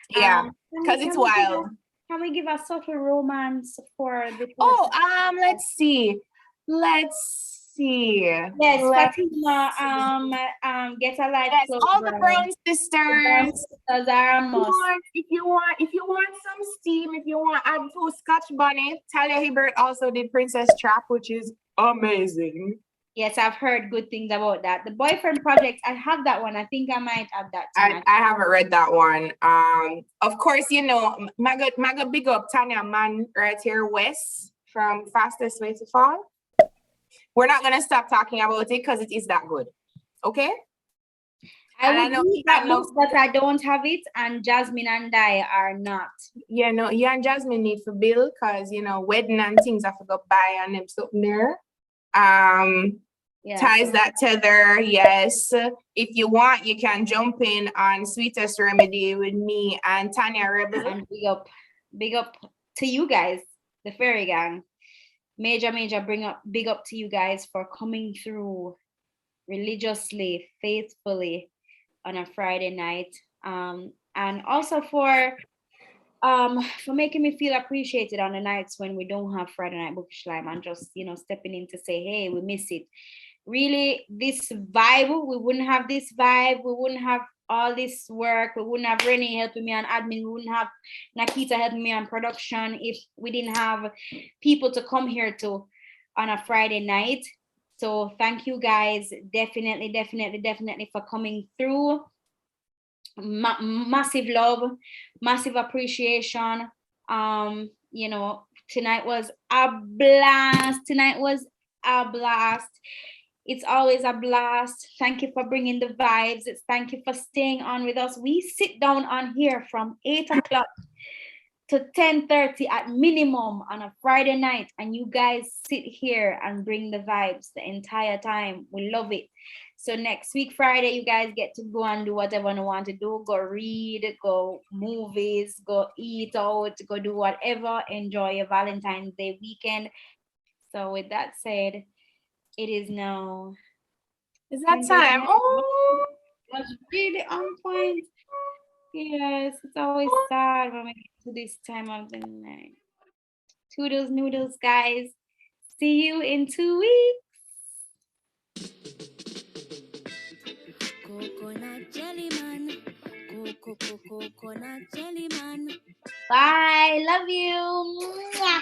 Yeah, because it's wild. Can we give a subtle romance for the person? Oh, let's see. Yes, Fatima, get a light. Yes, all the brown sisters. Are a must. If you want some steam, if you want add to Scotch bonnet, Talia Hibbert also did Princess Trap, which is amazing. Yes, I've heard good things about that. The Boyfriend Project, I have that one. I think I might add that tonight. I haven't read that one. Of course, you know, Maga big up Tanya Man right here, Wes from Fastest Way to Fall. We're not gonna stop talking about it because it is that good. Okay? I know that books, but I don't have it, and Jasmine and I are not. Yeah, no, you and Jasmine need for bill because you know, wedding and things I forgot buy and them something there. Ties that tether, yes. If you want, you can jump in on Sweetest Remedy with me and Tanya Rebel. And big up to you guys, the Fairy Gang. Major, big up to you guys for coming through religiously, faithfully on a Friday night. And also for making me feel appreciated on the nights when we don't have Friday Night Bookish Lyme and just, you know, stepping in to say, hey, we miss it. Really, this vibe, we wouldn't have this vibe, we wouldn't have all this work, we wouldn't have Renee helping me on admin, we wouldn't have Nakeeta helping me on production if we didn't have people to come here to on a Friday night. So thank you guys, definitely for coming through. Massive love, massive appreciation. You know, tonight was a blast. It's always a blast. Thank you for bringing the vibes. Thank you for staying on with us. We sit down on here from 8 o'clock to 10:30 at minimum on a Friday night, and you guys sit here and bring the vibes the entire time. We love it. So next week, Friday, you guys get to go and do whatever you want to do. Go read, go movies, go eat out, go do whatever. Enjoy your Valentine's Day weekend. So with that said, it is now. Is that time? Oh, that's really on point. Yes, it's always sad when we get to this time of the night. Toodles noodles, guys. See you in 2 weeks. Coconut jelly man. Coconut jelly man. Bye. Love you. Mwah.